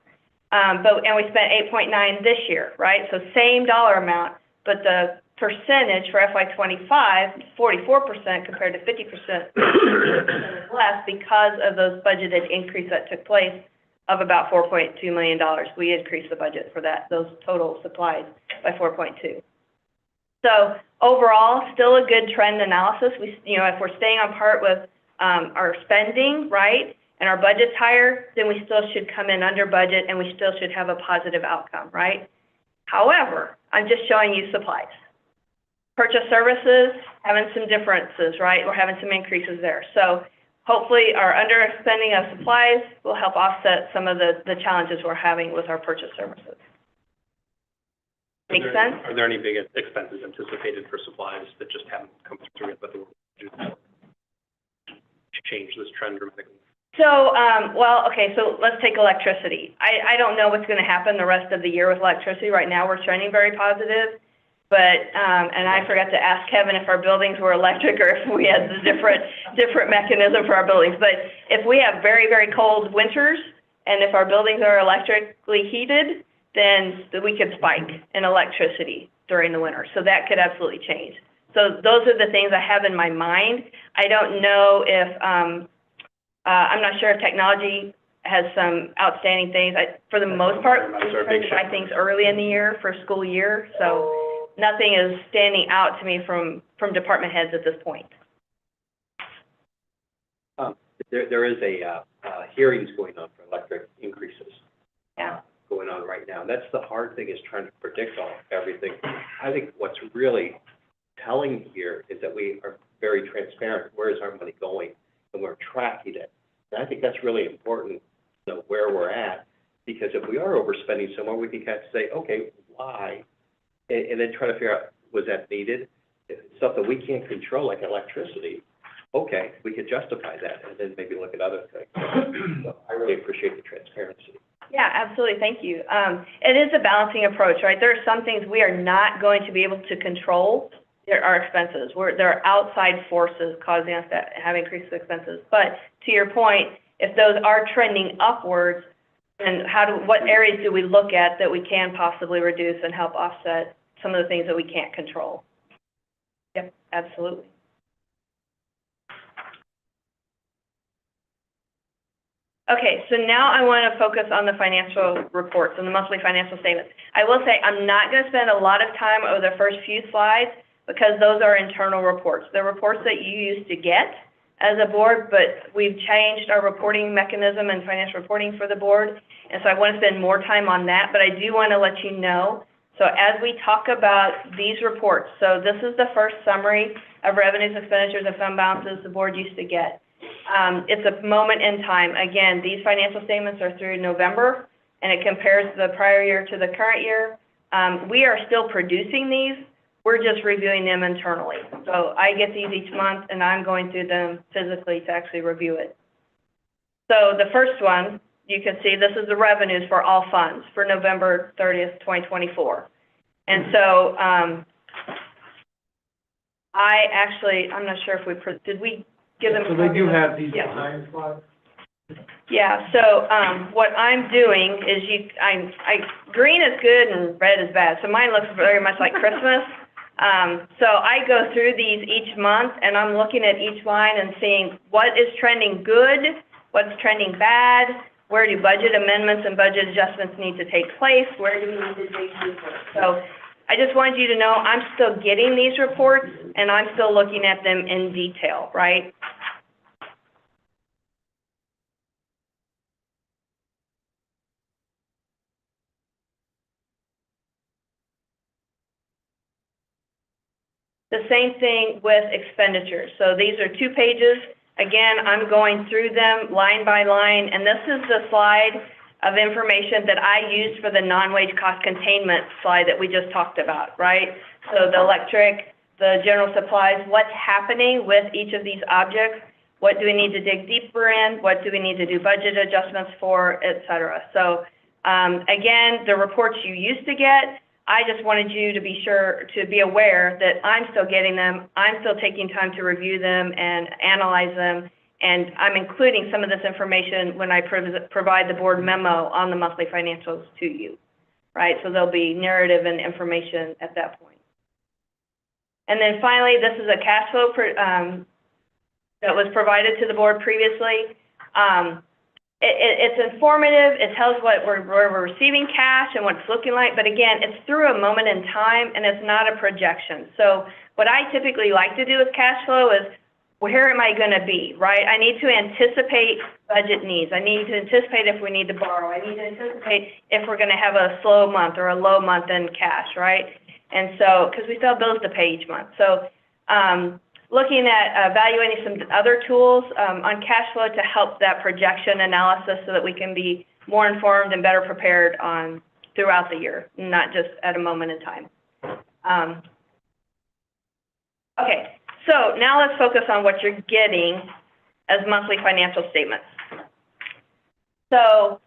And we spent 8.9 this year, right? So same dollar amount, but the percentage for FY25, 44% compared to 50% less because of those budgeted increase that took place of about $4.2 million. We increased the budget for those total supplies by 4.2. So overall, still a good trend analysis. If we're staying on par with our spending, right, and our budget's higher, then we still should come in under budget and we still should have a positive outcome, right? However, I'm just showing you supplies. Purchase services, having some differences, right? We're having some increases there. So hopefully our underspending of supplies will help offset some of the challenges we're having with our purchase services. Make sense? Are there any big expenses anticipated for supplies that just haven't come through yet, but will change this trend dramatically? So, so let's take electricity. I don't know what's going to happen the rest of the year with electricity. Right now, we're trending very positive, but, and I forgot to ask Kevin if our buildings were electric or if we had the different mechanism for our buildings. But if we have very, very cold winters, and if our buildings are electrically heated, then we could spike in electricity during the winter. So that could absolutely change. So those are the things I have in my mind. I don't know if, I'm not sure if technology has some outstanding things. For the most part, we tend to buy things early in the year for school year, so nothing is standing out to me from department heads at this point. There is a hearings going on for electric increases. Yeah. Going on right now. That's the hard thing, is trying to predict everything. I think what's really telling here is that we are very transparent. Where is our money going? And we're tracking it. And I think that's really important, where we're at, because if we are overspending somewhere, we can kind of say, okay, why? And then try to figure out, was that needed? If it's something we can't control, like electricity, okay, we could justify that and then maybe look at other things. So I really appreciate the transparency. Yeah, absolutely, thank you. It is a balancing approach, right? There are some things we are not going to be able to control. There are expenses. There are outside forces causing us to have increased expenses. But to your point, if those are trending upwards, then what areas do we look at that we can possibly reduce and help offset some of the things that we can't control? Yep, absolutely. Okay, so now I want to focus on the financial reports and the monthly financial statements. I will say I'm not going to spend a lot of time over the first few slides because those are internal reports. They're reports that you used to get as a board, but we've changed our reporting mechanism and financial reporting for the board, and so I want to spend more time on that, but I do want to let you know. So as we talk about these reports, so this is the first summary of revenues, expenditures, and fund balances the board used to get. It's a moment in time. Again, these financial statements are through November, and it compares the prior year to the current year. We are still producing these. We're just reviewing them internally. So I get these each month, and I'm going through them physically to actually review it. So the first one, you can see this is the revenues for all funds for November 30th, 2024. And so I'm not sure if did we give them? So they do have these Yeah. time slots? Yeah, so what I'm doing is green is good and red is bad. So mine looks very much like Christmas. So I go through these each month, and I'm looking at each line and seeing what is trending good, what's trending bad, where do budget amendments and budget adjustments need to take place, where do we need to dig deeper. So I just wanted you to know I'm still getting these reports, and I'm still looking at them in detail, right? The same thing with expenditures. So these are 2 pages. Again, I'm going through them line by line, and this is the slide of information that I used for the non-wage cost containment slide that we just talked about, right? So the electric, the general supplies, what's happening with each of these objects, what do we need to dig deeper in, what do we need to do budget adjustments for, et cetera. So again, the reports you used to get, I just wanted you to be sure to be aware that I'm still getting them. I'm still taking time to review them and analyze them, and I'm including some of this information when I provide the board memo on the monthly financials to you, right? So there'll be narrative and information at that point. And then finally, this is a cash flow that was provided to the board previously. It's informative. It tells where we're receiving cash and what it's looking like. But again, it's through a moment in time, and it's not a projection. So what I typically like to do with cash flow is, where am I going to be, right? I need to anticipate budget needs. I need to anticipate if we need to borrow. I need to anticipate if we're going to have a slow month or a low month in cash, right? And so, because we still have bills to pay each month. So looking at evaluating some other tools on cash flow to help that projection analysis so that we can be more informed and better prepared throughout the year, not just at a moment in time. Okay, so now let's focus on what you're getting as monthly financial statements. So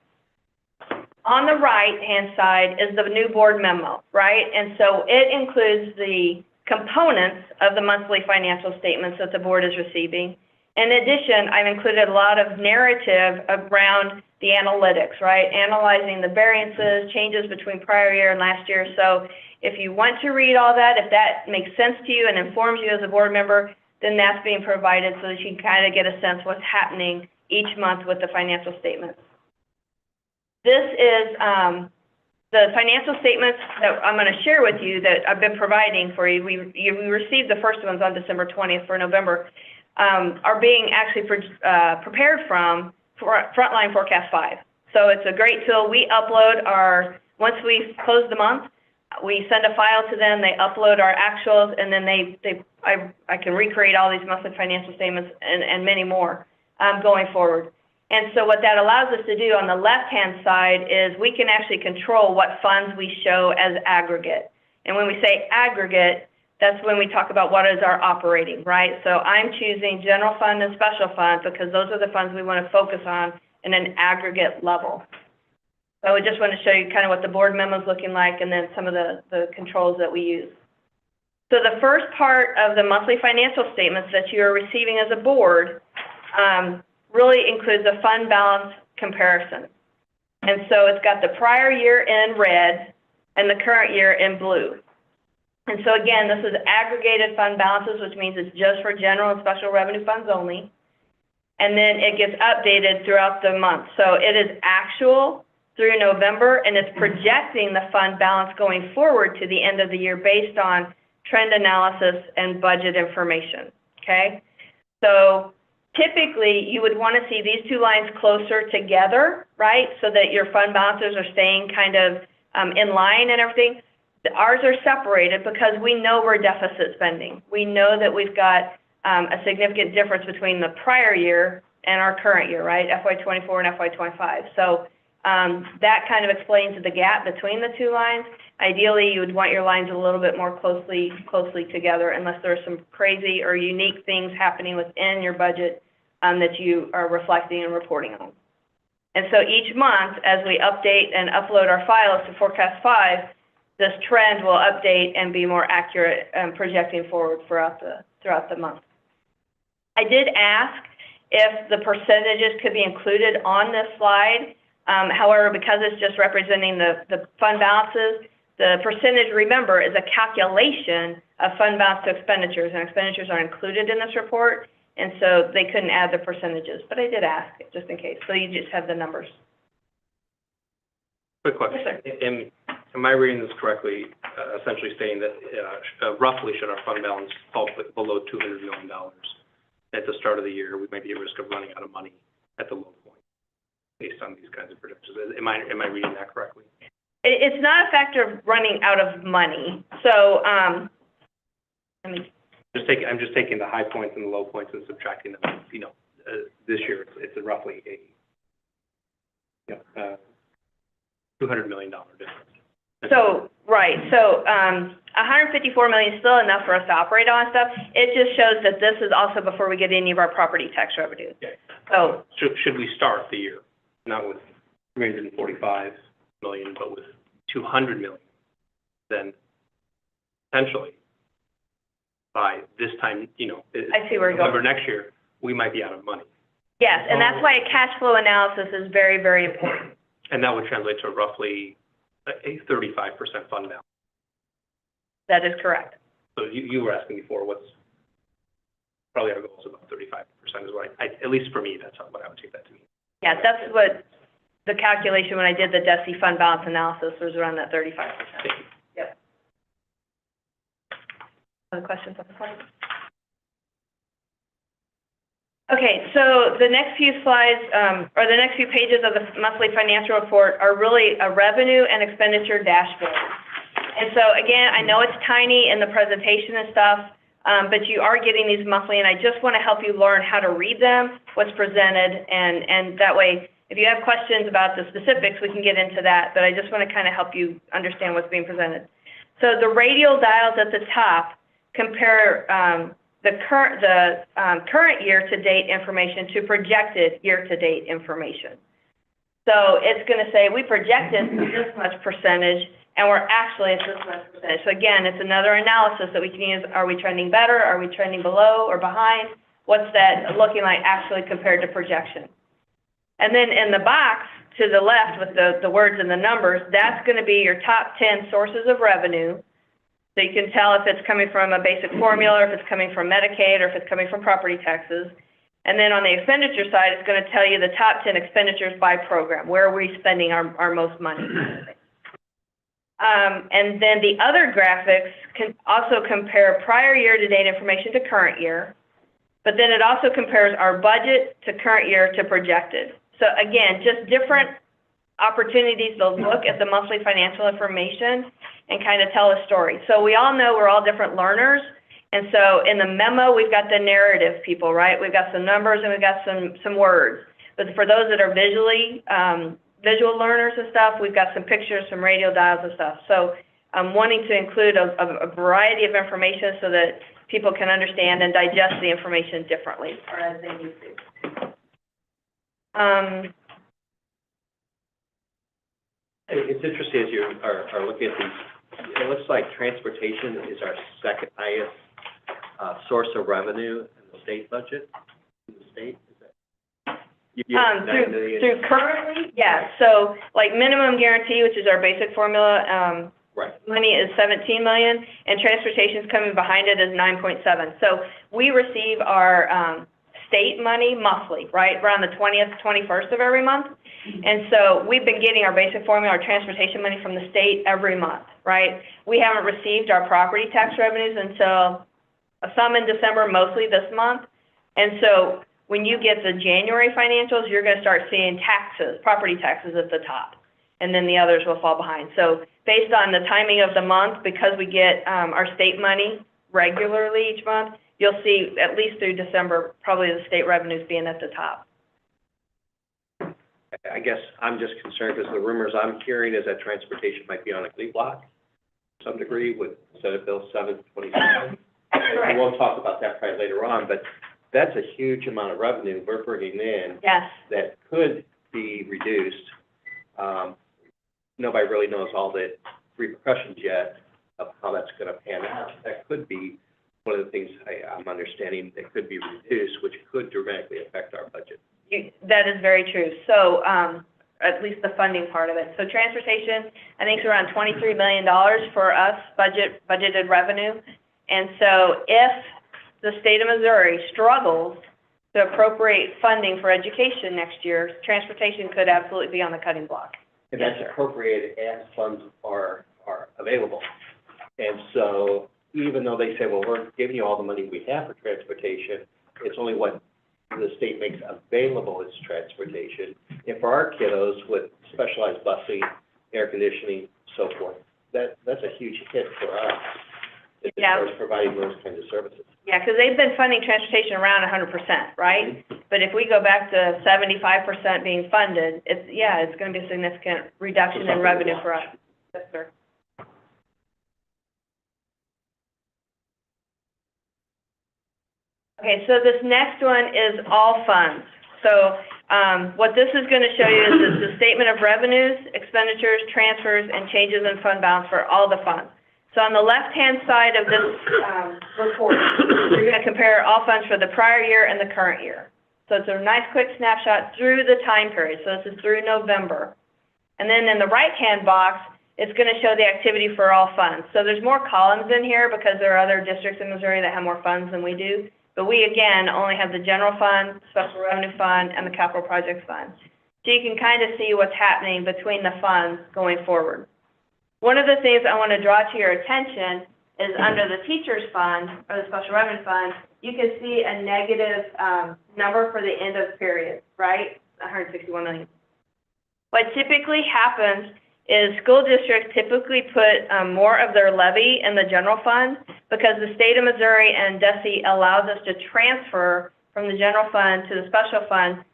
on the right-hand side is the new board memo, right? And so it includes the components of the monthly financial statements that the board is receiving. In addition, I've included a lot of narrative around the analytics, right? Analyzing the variances, changes between prior year and last year. So if you want to read all that, if that makes sense to you and informs you as a board member, then that's being provided so that you can kind of get a sense of what's happening each month with the financial statements. This is the financial statements that I'm going to share with you that I've been providing for you. We received the first ones on December 20th for November, are being actually prepared from Frontline Forecast 5. So it's a great tool. We upload once we close the month, we send a file to them, they upload our actuals, and then I can recreate all these monthly financial statements and many more going forward. And so what that allows us to do on the left-hand side is we can actually control what funds we show as aggregate. And when we say aggregate, That's when we talk about what is our operating, right? So I'm choosing general fund and special fund because those are the funds we want to focus on in an aggregate level. So I just want to show you kind of what the board memo is looking like and then some of the controls that we use. So the first part of the monthly financial statements that you are receiving as a board really includes a fund balance comparison. And so it's got the prior year in red and the current year in blue. And so again, this is aggregated fund balances, which means it's just for general and special revenue funds only. And then it gets updated throughout the month. So it is actual through November, and it's projecting the fund balance going forward to the end of the year based on trend analysis and budget information, okay? So typically, you would want to see these two lines closer together, right, so that your fund balances are staying kind of in line and everything. Ours are separated because we know we're deficit spending. We know that we've got a significant difference between the prior year and our current year, right, FY24 and FY25. So that kind of explains the gap between the two lines. Ideally, you would want your lines a little bit more closely together unless there are some crazy or unique things happening within your budget that you are reflecting and reporting on. And so each month, as we update and upload our files to Forecast 5, this trend will update and be more accurate projecting forward throughout the month. I did ask if the percentages could be included on this slide. However, because it's just representing the fund balances, the percentage, remember, is a calculation of fund balance to expenditures, and expenditures are included in this report, and so they couldn't add the percentages. But I did ask it just in case, so you just have the numbers. Quick question. Yes, sir. Am I reading this correctly, essentially stating that roughly should our fund balance fall below $200 million at the start of the year, we might be at risk of running out of money at the low point based on these kinds of predictions. Am I reading that correctly? It's not a factor of running out of money. So, I'm just taking the high points and the low points and subtracting them. You know, this year it's roughly a $200 million difference. So, right. So, 154 million is still enough for us to operate on stuff. It just shows that this is also before we get any of our property tax revenue. Okay. So, should we start the year not with 345 million, but with 200 million? Then potentially by this time, you know, I see where you're November going. next year, we might be out of money, Yes, and that's why a cash flow analysis is very, very important. and that would translate to roughly a 35% fund balance. That is correct. So you were asking before, what's probably our goal is about 35% is what at least for me, that's what I would take that to mean. Yeah, that's what the calculation when I did the DESI fund balance analysis was around that 35%. Yep. Other questions on the slide? Okay, so the next few slides, or the next few pages of the monthly financial report are really a revenue and expenditure dashboard. And so again, I know it's tiny in the presentation and stuff, but you are getting these monthly, and I just want to help you learn how to read them, what's presented, and that way, if you have questions about the specifics, we can get into that, but I just want to kind of help you understand what's being presented. So the radial dials at the top compare the current year-to-date information to projected year-to-date information. So it's going to say we projected this much percentage, and we're actually at this much percentage. So again, it's another analysis that we can use. Are we trending better? Are we trending below or behind? What's that looking like actually compared to projection? And then in the box to the left with the words and the numbers, that's going to be your top 10 sources of revenue. So you can tell if it's coming from a basic formula, or if it's coming from Medicaid, or if it's coming from property taxes. And then on the expenditure side, it's going to tell you the top 10 expenditures by program. Where are we spending our most money? And then the other graphics can also compare prior year-to-date information to current year. But then it also compares our budget to current year to projected. So again, just different opportunities to look at the monthly financial information and kind of tell a story. So we all know we're all different learners. And so in the memo, we've got the narrative people, right? We've got some numbers and we've got some words. But for those that are visual learners and stuff, we've got some pictures, some radial dials and stuff. So wanting to include a variety of information so that people can understand and digest the information differently, or as they need to. It's interesting as you are looking at these, it looks like transportation is our second highest source of revenue in the state budget, in the state, is that? Through currently, yeah, so like minimum guarantee, which is our basic formula, Right. money is 17 million, and transportation's coming behind it is 9.7. So we receive our, state money monthly, right, around the 20th, 21st of every month. And so we've been getting our basic formula, our transportation money from the state every month, right? We haven't received our property tax revenues until some in December, mostly this month. And so when you get the January financials, you're going to start seeing taxes, property taxes at the top, and then the others will fall behind. So based on the timing of the month, because we get our state money regularly each month, you'll see at least through December, probably the state revenues being at the top. I guess I'm just concerned because the rumors I'm hearing is that transportation might be on a glee block to some degree with Senate Bill 727. Right. We'll talk about that probably later on, but that's a huge amount of revenue we're bringing in. Yes. That could be reduced. Nobody really knows all the repercussions yet of how that's going to pan out. That could be one of the things I'm understanding that could be reduced, which could dramatically affect our budget. That is very true. So at least the funding part of it. So transportation, I think it's around $23 million for us, budgeted revenue. And so if the state of Missouri struggles to appropriate funding for education next year, transportation could absolutely be on the cutting block. And that's appropriated as funds are available. And so even though they say, well, we're giving you all the money we have for transportation, it's only what the state makes available as transportation. And for our kiddos with specialized busing, air conditioning, so forth, that's a huge hit for us as far as providing those kinds of services. Yeah, because they've been funding transportation around 100%, right? But if we go back to 75% being funded, it's going to be a significant reduction in revenue for us. Yes, sir. Okay, so this next one is all funds. So what this is going to show you is the statement of revenues, expenditures, transfers, and changes in fund balance for all the funds. So on the left-hand side of this report, you're going to compare all funds for the prior year and the current year. So it's a nice quick snapshot through the time period. So this is through November. And then in the right-hand box, it's going to show the activity for all funds. So there's more columns in here because there are other districts in Missouri that have more funds than we do. But we, again, only have the general fund, special revenue fund, and the capital projects fund. So you can kind of see what's happening between the funds going forward. One of the things I want to draw to your attention is under the teachers fund, or the special revenue fund, you can see a negative number for the end of period, right? 161 million. What typically happens is school districts typically put more of their levy in the general fund because the state of Missouri and DESE allows us to transfer from the general fund to the special fund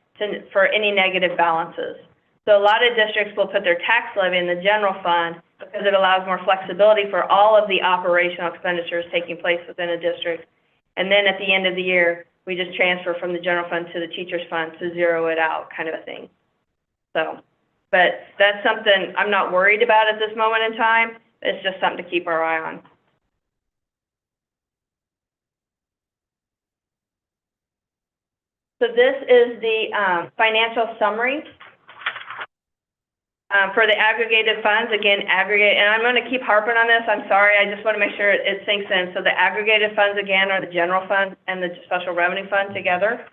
for any negative balances. So a lot of districts will put their tax levy in the general fund because it allows more flexibility for all of the operational expenditures taking place within a district. And then at the end of the year, we just transfer from the general fund to the teachers fund to zero it out, kind of a thing. So, but that's something I'm not worried about at this moment in time. It's just something to keep our eye on. So this is the financial summary for the aggregated funds. Again, aggregate, and I'm going to keep harping on this. I'm sorry. I just want to make sure it sinks in. So the aggregated funds, again, are the general fund and the special revenue fund together.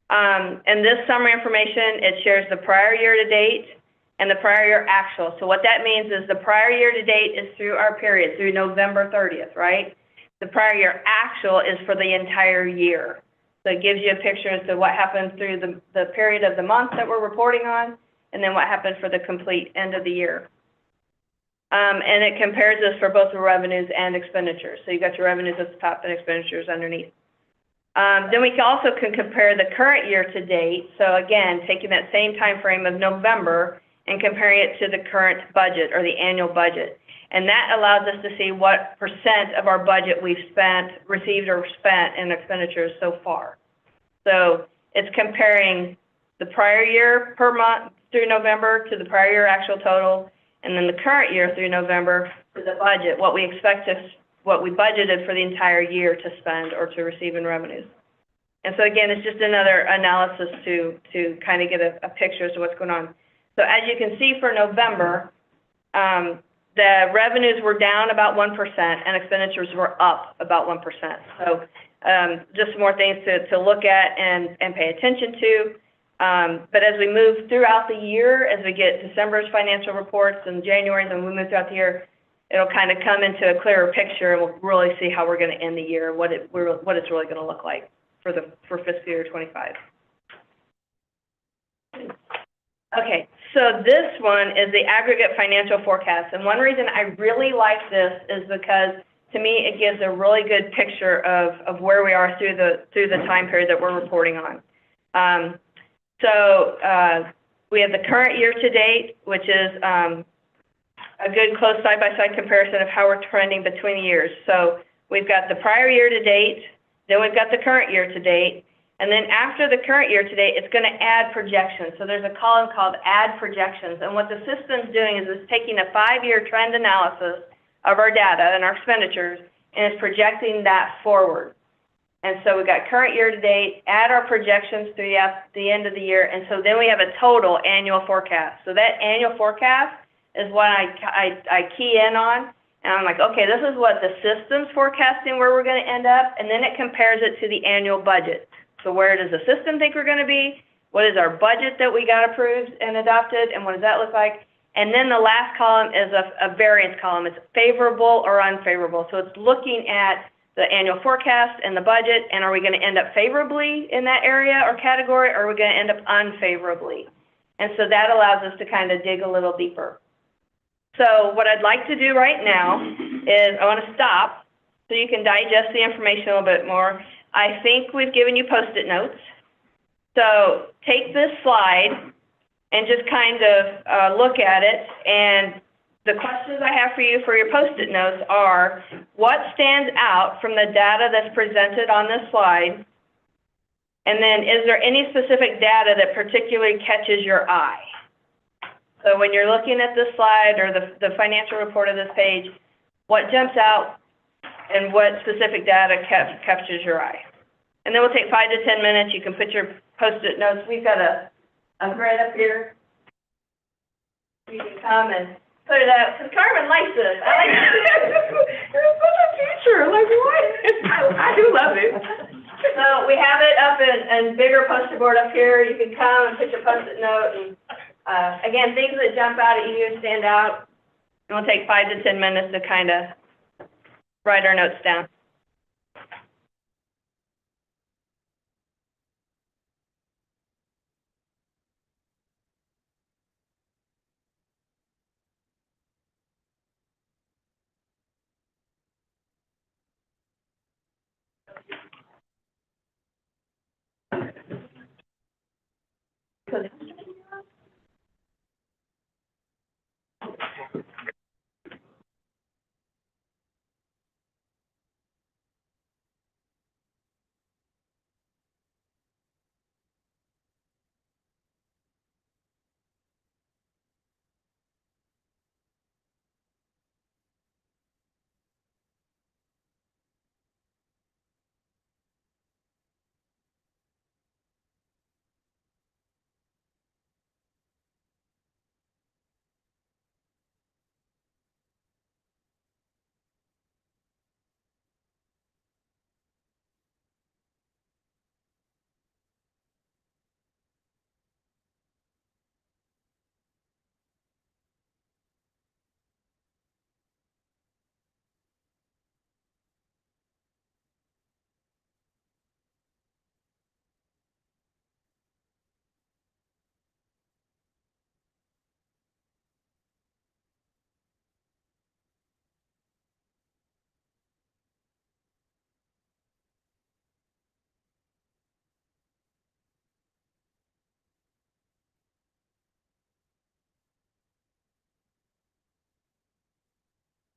And this summary information, it shares the prior year to date and the prior year actual. So what that means is the prior year to date is through our period, through November 30th, right? The prior year actual is for the entire year. So it gives you a picture as to what happened through the period of the month that we're reporting on, and then what happened for the complete end of the year. And it compares this for both the revenues and expenditures. So you got your revenues at the top and expenditures underneath. Then we also can compare the current year to date. So again, taking that same time frame of November and comparing it to the current budget or the annual budget. And that allows us to see what percent of our budget we've received or spent in expenditures so far. So it's comparing the prior year per month through November to the prior year actual total, and then the current year through November to the budget, what we budgeted for the entire year to spend or to receive in revenues. And so again, it's just another analysis to kind of get a picture as to what's going on. So as you can see for November, the revenues were down about 1% and expenditures were up about 1%. So just more things to look at and pay attention to. But as we move throughout the year, as we get December's financial reports and January's, and we move throughout the year, it'll kind of come into a clearer picture, and we'll really see how we're going to end the year, what it's really going to look like for fiscal year 25. Okay, so this one is the aggregate financial forecast, and one reason I really like this is because, to me, it gives a really good picture of where we are through the time period that we're reporting on. We have the current year to date, which is a good close side-by-side comparison of how we're trending between years. So we've got the prior year to date, then we've got the current year to date, and then after the current year to date, it's going to add projections. So there's a column called Add Projections, and what the system's doing is it's taking a 5-year trend analysis of our data and our expenditures, and it's projecting that forward. And so we've got current year to date, add our projections through the end of the year, and so then we have a total annual forecast. So that annual forecast is what I key in on, and I'm like, okay, this is what the system's forecasting where we're going to end up, and then it compares it to the annual budget. So where does the system think we're going to be? What is our budget that we got approved and adopted, and what does that look like? And then the last column is a variance column. It's favorable or unfavorable. So it's looking at the annual forecast and the budget, and are we going to end up favorably in that area or category, or are we going to end up unfavorably? And so that allows us to kind of dig a little deeper. So what I'd like to do right now is I want to stop so you can digest the information a little bit more. I think we've given you Post-it notes. So take this slide and just kind of look at it, and the questions I have for you for your Post-it notes are, what stands out from the data that's presented on this slide? And then, is there any specific data that particularly catches your eye? So when you're looking at this slide or the financial report of this page, what jumps out and what specific data captures your eye? And then we'll take 5 to 10 minutes. You can put your Post-it notes. We've got a grid up here. You can come and put it up, because Carmen likes this. I like it. It's such a feature. Like, what? I do love it. So we have it up in bigger poster board up here. You can come and put your Post-it note. And again, things that jump out at you, stand out. And we'll take 5 to 10 minutes to kind of write our notes down.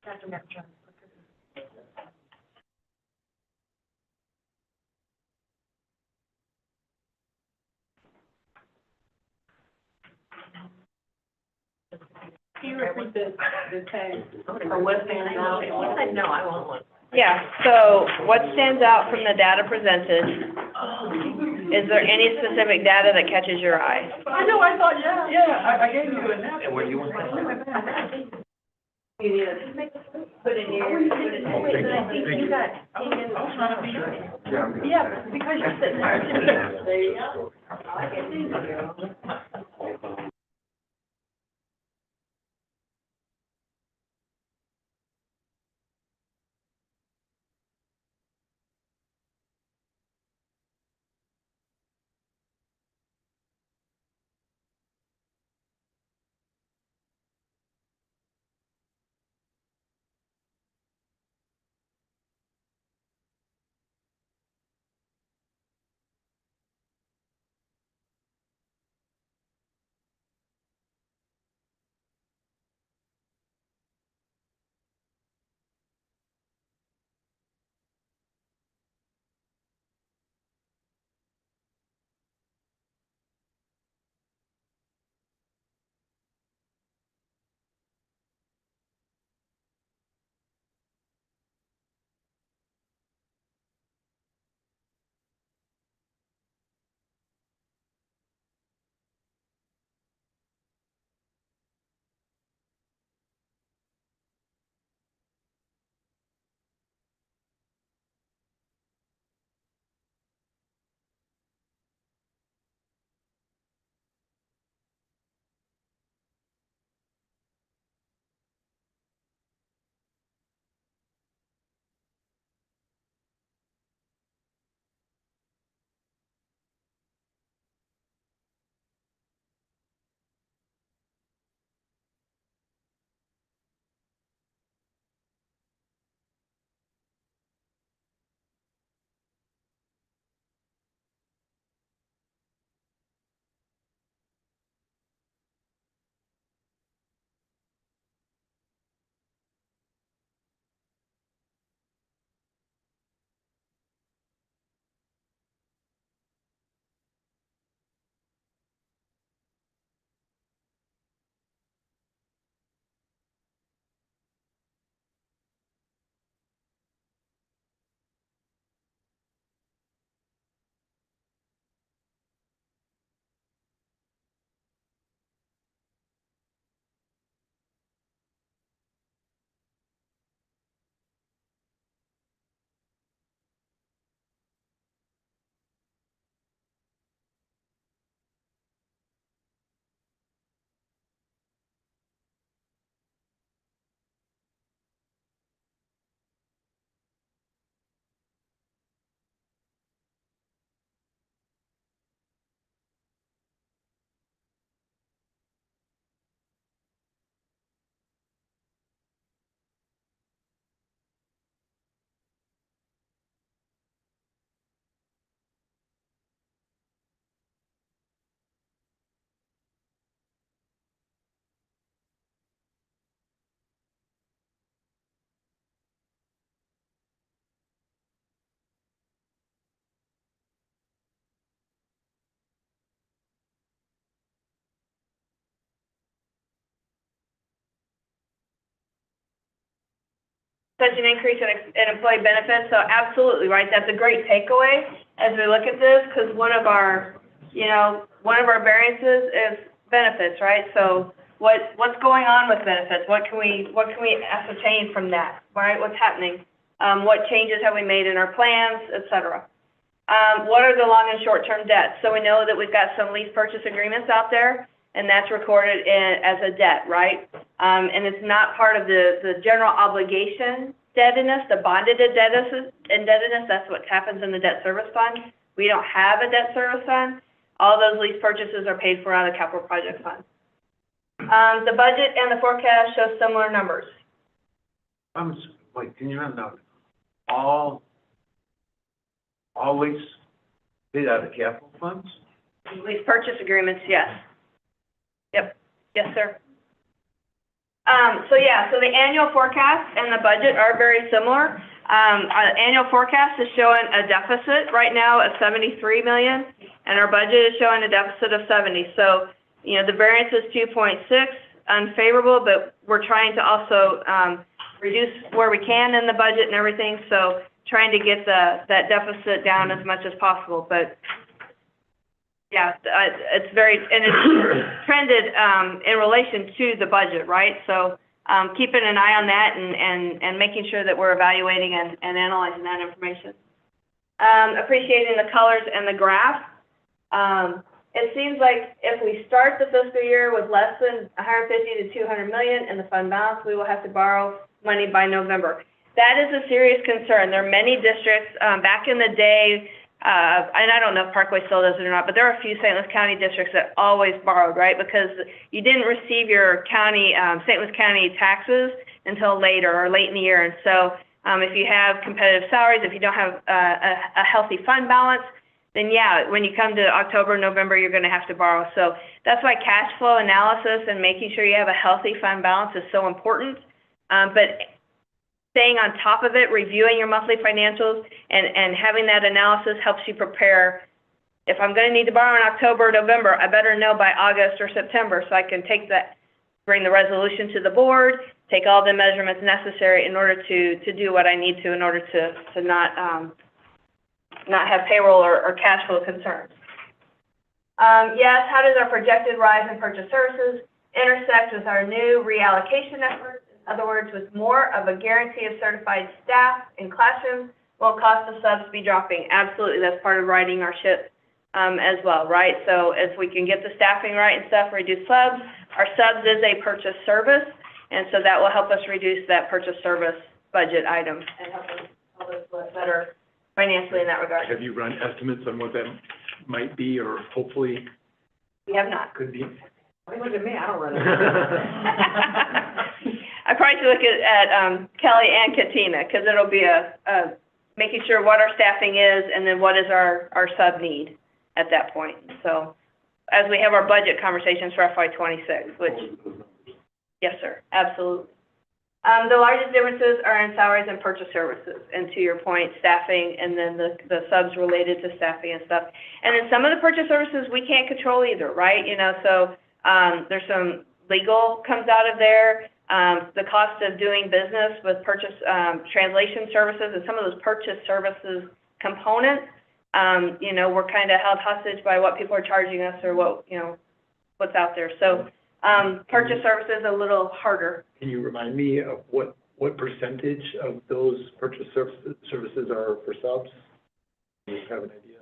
Can you repeat the tag, or what stands out? No, I won't. Yeah, so what stands out from the data presented? Is there any specific data that catches your eye? I know, I thought, I gave you a nap. And what do you want? You need to put it here, put it there. I think you got, yeah, because you're sitting there. There you go. Such an increase in employee benefits, so absolutely, right, that's a great takeaway as we look at this, because one of our variances is benefits, right? So what's going on with benefits? What can we ascertain from that, right? What's happening? What changes have we made in our plans, et cetera? What are the long and short-term debts? So we know that we've got some lease purchase agreements out there, and that's recorded as a debt, right? And it's not part of the general obligation indebtedness, the bonded indebtedness, that's what happens in the debt service fund. We don't have a debt service fund. All those lease purchases are paid for out of the capital project fund. The budget and the forecast show similar numbers. Wait, can you note, all lease paid out of capital funds? Lease purchase agreements, yes. Yep, yes, sir. So the annual forecast and the budget are very similar. Our annual forecast is showing a deficit right now of 73 million, and our budget is showing a deficit of 70. So, you know, the variance is 2.6, unfavorable, but we're trying to also, reduce where we can in the budget and everything, so trying to get that deficit down as much as possible, but yeah, it's very, and it's trended, in relation to the budget, right? So, keeping an eye on that and making sure that we're evaluating and analyzing that information. Appreciating the colors and the graph. It seems like if we start the fiscal year with less than 150 to 200 million in the fund balance, we will have to borrow money by November. That is a serious concern. There are many districts, back in the day, and I don't know if Parkway still does it or not, but there are a few St. Louis County districts that always borrowed, right? Because you didn't receive your county, St. Louis County taxes until later or late in the year. And so, if you have competitive salaries, if you don't have a healthy fund balance, then yeah, when you come to October, November, you're going to have to borrow. So that's why cash flow analysis and making sure you have a healthy fund balance is so important. But staying on top of it, reviewing your monthly financials, and having that analysis helps you prepare. If I'm going to need to borrow in October or November, I better know by August or September so I can take that, bring the resolution to the board, take all the measurements necessary in order to do what I need to in order to not have payroll or cash flow concerns. Yes, how does our projected rise in purchase services intersect with our new reallocation efforts? In other words, with more of a guarantee of certified staff in classrooms, will cost of subs be dropping? Absolutely, that's part of riding our ship as well, right? So if we can get the staffing right and stuff, reduce subs. Our subs is a purchase service, and so that will help us reduce that purchase service budget item and help us look better financially in that regard. Have you run estimates on what that might be, or hopefully We have not. could be? Look at me, I don't run it. I probably should look at Kelly and Katina, because it'll be a making sure what our staffing is, and then what is our sub need at that point. So as we have our budget conversations for FY26, which, yes, sir, absolutely. The largest differences are in salaries and purchase services, and to your point, staffing, and then the subs related to staffing and stuff. And then some of the purchase services we can't control either, right? You know, so there's some legal comes out of there. The cost of doing business with purchase translation services, and some of those purchase services components, you know, we're kind of held hostage by what people are charging us or what, you know, what's out there. So purchase services a little harder. Can you remind me of what percentage of those purchase services are for subs? Do you have an idea?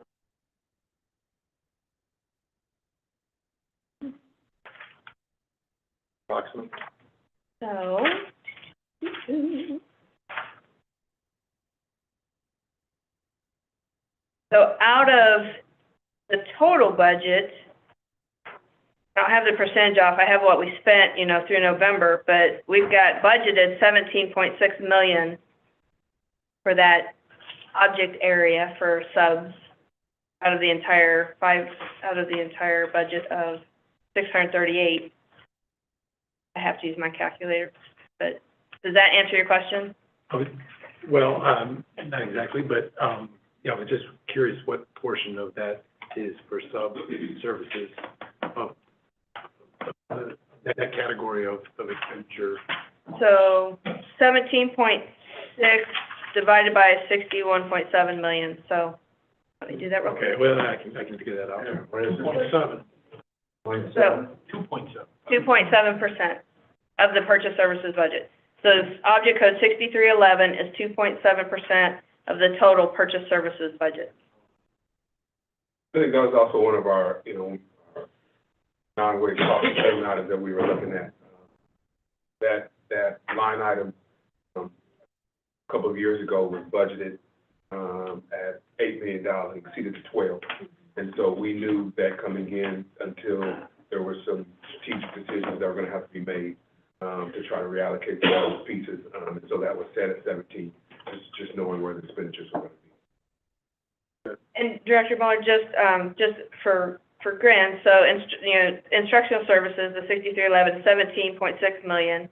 Approximately. So out of the total budget, I don't have the percentage off. I have what we spent, you know, through November, but we've got budgeted 17.6 million for that object area for subs out of the entire budget of 638. I have to use my calculator, but does that answer your question? Well, not exactly, but, yeah, I was just curious what portion of that is for sub services of that category of expenditure. So 17.6 divided by 61.7 million, so let me do that real quick. Okay, well, I can figure that out. What is it? 0.7. So 2.7. 2.7% of the purchase services budget. So object code 6311 is 2.7% of the total purchase services budget. I think that was also one of our, you know, our non-wage cost saving items that we were looking at. That line item, a couple of years ago was budgeted, at $8 million, exceeded to 12. And so we knew that coming in until there were some strategic decisions that were going to have to be made, to try to reallocate those pieces. And so that was set at 17, just knowing where the expenditures were going to be. And Director Mueller, just for Grin, so, you know, instructional services, the 6311, 17.6 million.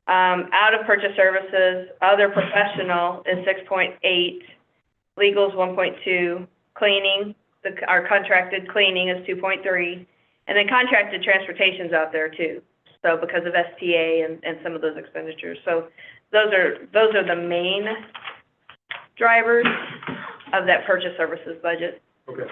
Out of purchase services, other professional is 6.8, legal's 1.2, cleaning, our contracted cleaning is 2.3, and then contracted transportation's out there too. So because of STA and some of those expenditures. So those are the main drivers of that purchase services budget. Okay.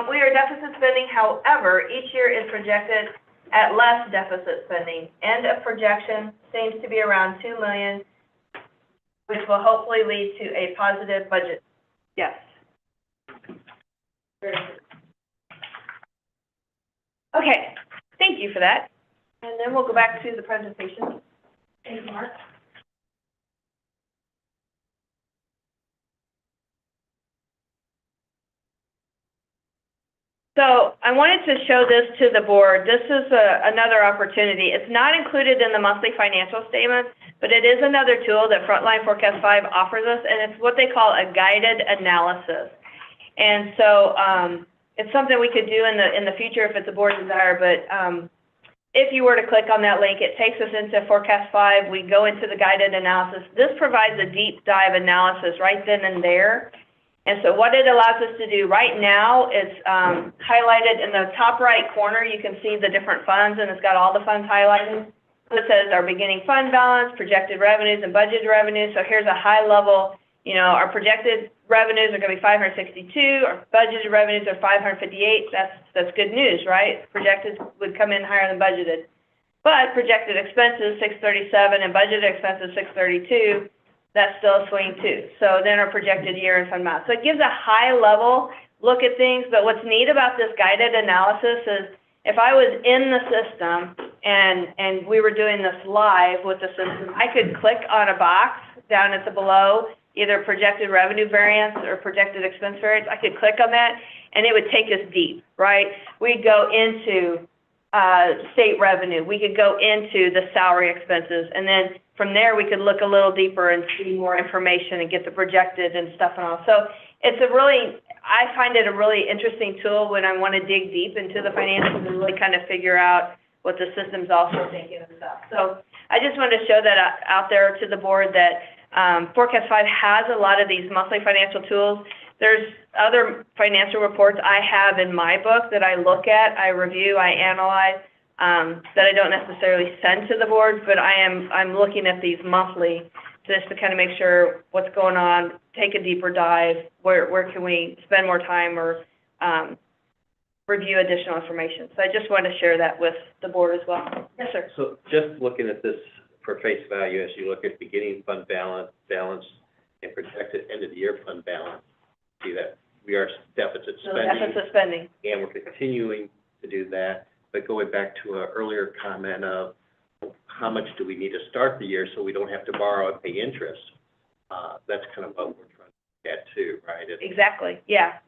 We are deficit spending, however, each year is projected at less deficit spending. End of projection seems to be around $2 million, which will hopefully lead to a positive budget. Yes. Okay, thank you for that. And then we'll go back to the presentation. Thank you, Mark. So I wanted to show this to the board. This is another opportunity. It's not included in the monthly financial statement, but it is another tool that Frontline Forecast 5 offers us, and it's what they call a guided analysis. And so it's something we could do in the future if it's a board desire, but if you were to click on that link, it takes us into Forecast 5. We go into the guided analysis. This provides a deep dive analysis right then and there. And so what it allows us to do right now is highlighted in the top right corner. You can see the different funds, and it's got all the funds highlighted. So it says our beginning fund balance, projected revenues, and budgeted revenues. So here's a high level, you know, our projected revenues are going to be 562, our budgeted revenues are 558. That's good news, right? Projected would come in higher than budgeted. But projected expenses, 637, and budgeted expenses, 632. That's still a swing too. So then our projected year in fund balance. So it gives a high level look at things, but what's neat about this guided analysis is if I was in the system and we were doing this live with the system, I could click on a box down at the below, either projected revenue variance or projected expense variance. I could click on that and it would take us deep, right? We'd go into state revenue. We could go into the salary expenses, and then from there we could look a little deeper and see more information and get the projected and stuff and all. So it's I find it a really interesting tool when I want to dig deep into the financials and really kind of figure out what the system's also thinking and stuff. So I just wanted to show that out there to the board that Forecast 5 has a lot of these monthly financial tools. There's other financial reports I have in my book that I look at, I review, I analyze, that I don't necessarily send to the board, but I'm looking at these monthly just to kind of make sure what's going on, take a deeper dive, where can we spend more time or review additional information. So I just wanted to share that with the board as well. Yes, sir. So just looking at this for face value, as you look at beginning fund balance, and projected end of the year fund balance, see that we are deficit spending. Deficit spending. And we're continuing to do that. But going back to an earlier comment of how much do we need to start the year so we don't have to borrow and pay interest, that's kind of what we're trying to get to, right? Exactly, yeah.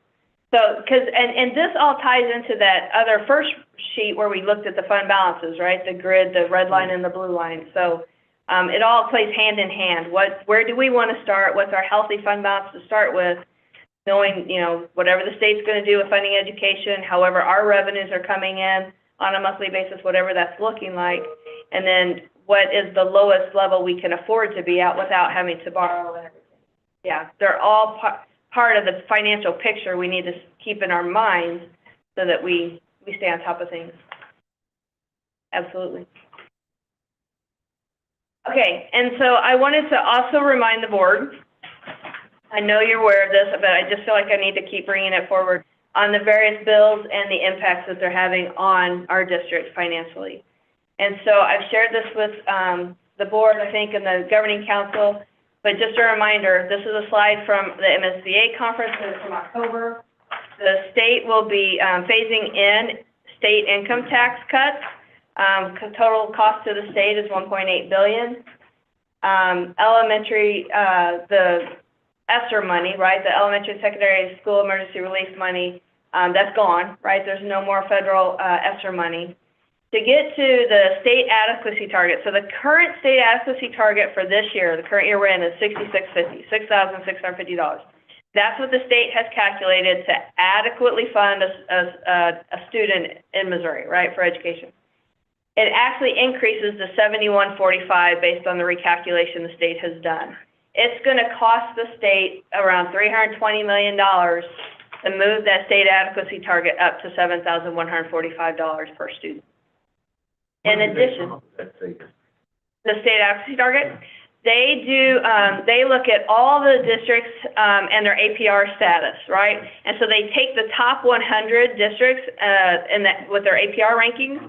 So, and this all ties into that other first sheet where we looked at the fund balances, right? The grid, the red line and the blue line. So it all plays hand in hand. Where do we want to start? What's our healthy fund balance to start with? Knowing, you know, whatever the state's going to do with funding education, however our revenues are coming in on a monthly basis, whatever that's looking like, and then what is the lowest level we can afford to be at without having to borrow and everything. Yeah, they're all part of the financial picture we need to keep in our minds so that we stay on top of things. Absolutely. Okay, and so I wanted to also remind the board, I know you're aware of this, but I just feel like I need to keep bringing it forward on the various bills and the impacts that they're having on our district financially. And so I've shared this with the board, I think, and the governing council, but just a reminder, this is a slide from the MSBA conference from October. The state will be phasing in state income tax cuts. Total cost to the state is $1.8 billion. Elementary, the ESSER money, right, the elementary and secondary school emergency relief money, that's gone, right? There's no more federal ESSER money. To get to the state adequacy target, so the current state adequacy target for this year, the current year we're in, is $6,650, $6,650. That's what the state has calculated to adequately fund a student in Missouri, right, for education. It actually increases to $71.45 based on the recalculation the state has done. It's going to cost the state around $320 million to move that state adequacy target up to $7,145 per student. In addition, the state adequacy target, they do, they look at all the districts and their APR status, right? And so they take the top 100 districts with their APR rankings,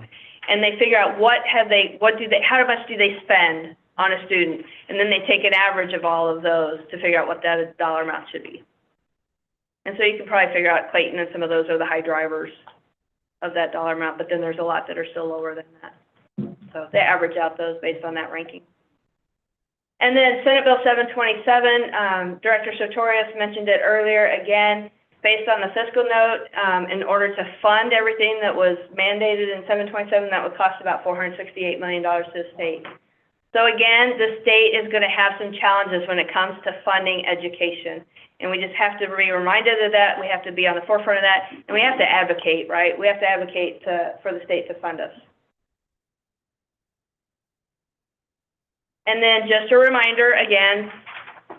and they figure out how much do they spend on a student, and then they take an average of all of those to figure out what that dollar amount should be. And so you can probably figure out Clayton and some of those are the high drivers of that dollar amount, but then there's a lot that are still lower than that. So they average out those based on that ranking. And then Senate Bill 727, Director Sartorius mentioned it earlier, again, based on the fiscal note, in order to fund everything that was mandated in 727, that would cost about $468 million to the state. So again, the state is going to have some challenges when it comes to funding education. And we just have to be reminded of that. We have to be on the forefront of that. And we have to advocate, right? We have to advocate for the state to fund us. And then just a reminder, again,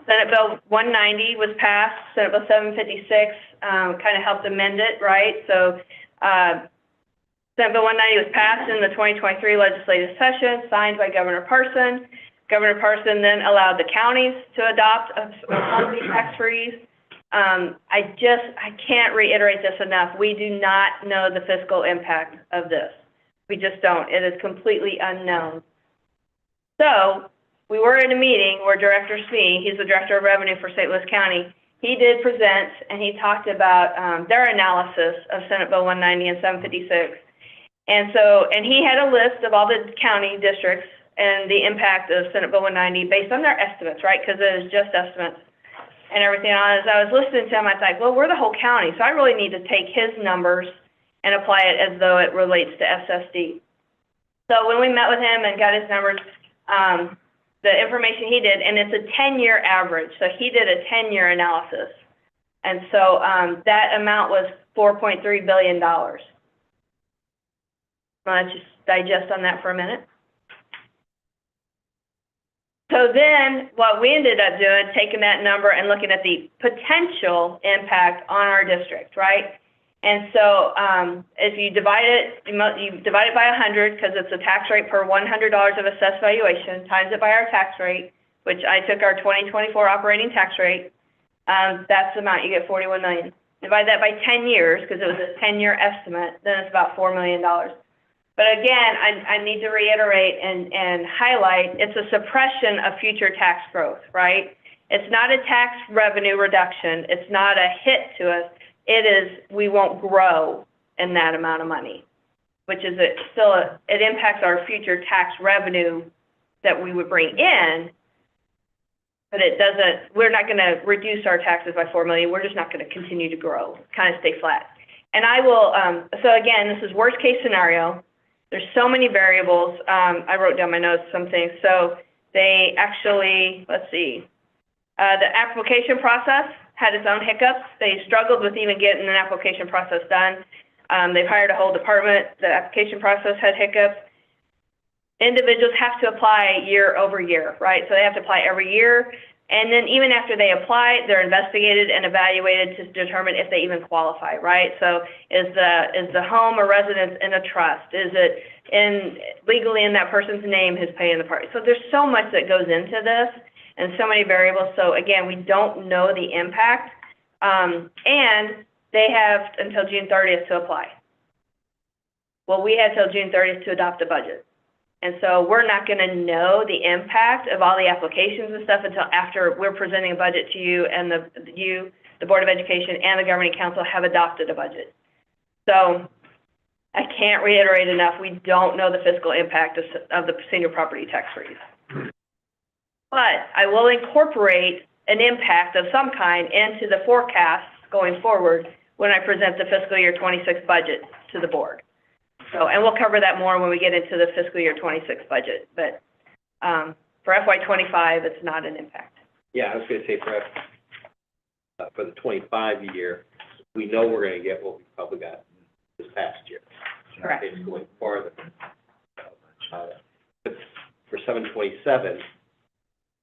Senate Bill 190 was passed. Senate Bill 756 kind of helped amend it, right? So Senate Bill 190 was passed in the 2023 legislative session, signed by Governor Parson. Governor Parson then allowed the counties to adopt a property tax freeze. I can't reiterate this enough. We do not know the fiscal impact of this. We just don't. It is completely unknown. So we were in a meeting where Director Smee, he's the Director of Revenue for St. Louis County, he did present and he talked about their analysis of Senate Bill 190 and 756. And he had a list of all the county districts and the impact of Senate Bill 190 based on their estimates, right? Because it is just estimates and everything. As I was listening to him, I thought, well, we're the whole county, so I really need to take his numbers and apply it as though it relates to SSD. So when we met with him and got his numbers, the information he did, and it's a 10-year average, so he did a 10-year analysis. And so that amount was $4.3 billion. Let's just digest on that for a minute. So then what we ended up doing, taking that number and looking at the potential impact on our district, right? And so if you divide it by 100, because it's a tax rate per $100 of assessed valuation, times it by our tax rate, which I took our 2024 operating tax rate, that's the amount. You get $41 million. Divide that by 10 years, because it was a 10-year estimate, then it's about $4 million. But again, I need to reiterate and highlight, it's a suppression of future tax growth, right? It's not a tax revenue reduction. It's not a hit to us. It is, we won't grow in that amount of money, which is it impacts our future tax revenue that we would bring in, but it doesn't, we're not going to reduce our taxes by $4 million. We're just not going to continue to grow, kind of stay flat. And I will, so again, this is worst case scenario. There's so many variables. I wrote down my notes, some things. So they actually, let's see, the application process had its own hiccups. They struggled with even getting an application process done. They've hired a whole department. The application process had hiccups. Individuals have to apply year over year, right? So they have to apply every year. And then even after they apply, they're investigated and evaluated to determine if they even qualify, right? So is the home or residence in a trust? Is it legally in that person's name who's paying the party? So there's so much that goes into this and so many variables. So again, we don't know the impact. And they have until June 30th to apply. Well, we had till June 30th to adopt a budget. And so we're not going to know the impact of all the applications and stuff until after we're presenting a budget to you and the Board of Education and the Governing Council have adopted a budget. So I can't reiterate enough, we don't know the fiscal impact of the senior property tax freeze. But I will incorporate an impact of some kind into the forecast going forward when I present the fiscal year 26 budget to the board. So, and we'll cover that more when we get into the fiscal year 26 budget. But for FY25, it's not an impact. Yeah, I was going to say, for the 25 year, we know we're gonna get what we probably got this past year. Correct. It's going farther. But for 727,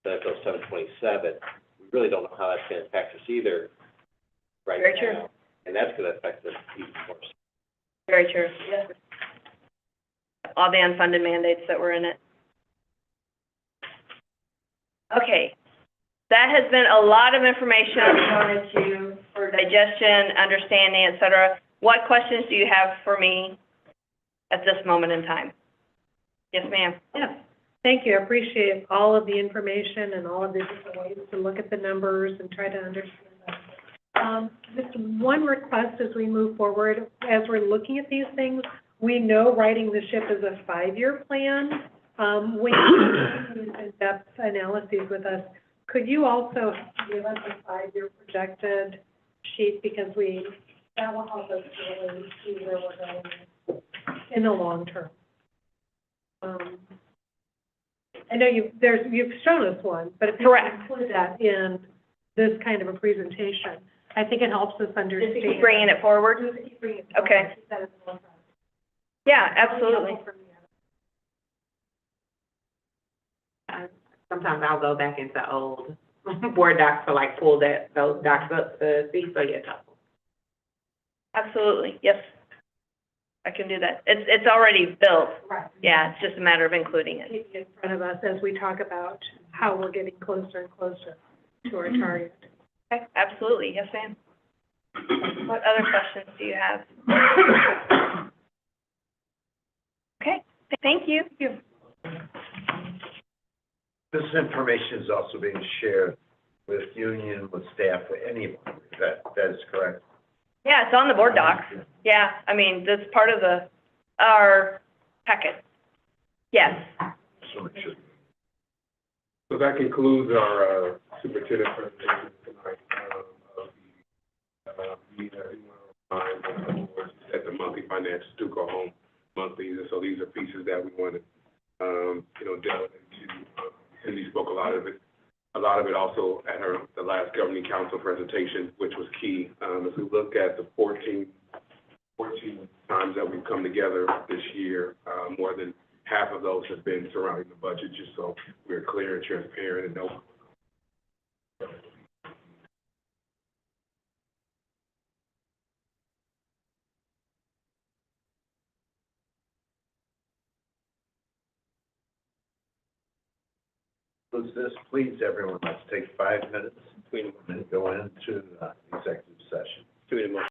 that goes 727, we really don't know how that's gonna impact us either right now. Very true. And that's gonna affect us even more. Very true. All the unfunded mandates that were in it. Okay. That has been a lot of information I wanted to, for digestion, understanding, et cetera. What questions do you have for me at this moment in time? Yes, ma'am. Yes, thank you. I appreciate all of the information and all of the different ways to look at the numbers and try to understand them. Just one request as we move forward, as we're looking at these things, we know righting the ship is a 5-year plan. When you do in-depth analyses with us, could you also give us a 5-year projected sheet, because that will help us really see where we're going in the long term. I know you've shown us one, but if you Correct. include that in this kind of a presentation, I think it helps us understand. Just keep bringing it forward? Just keep bringing it forward. Okay. Keep that in the forefront. Yeah, absolutely. Sometimes I'll go back into old board docs to like pull those docs up to see, so yeah, it's helpful. Absolutely, yes. I can do that. It's already built. Right. Yeah, it's just a matter of including it. Keep it in front of us as we talk about how we're getting closer and closer to our target. Okay, absolutely, yes, ma'am. What other questions do you have? Okay, thank you. This information is also being shared with union, with staff, with anyone. That is correct? Yeah, it's on the board docs. Yeah, I mean, that's part of our packet. Yes. So it should. So that concludes our superintendent presentation tonight. At the monthly financials do go home monthly, and so these are pieces that we wanted, delve into. Cindy spoke a lot of it also at the last governing council presentation, which was key. As we look at the 14 times that we've come together this year, more than half of those have been surrounding the budget, just so we're clear and transparent and know. This, please, everyone, let's take 5 minutes and go into executive session. Do we need a motion?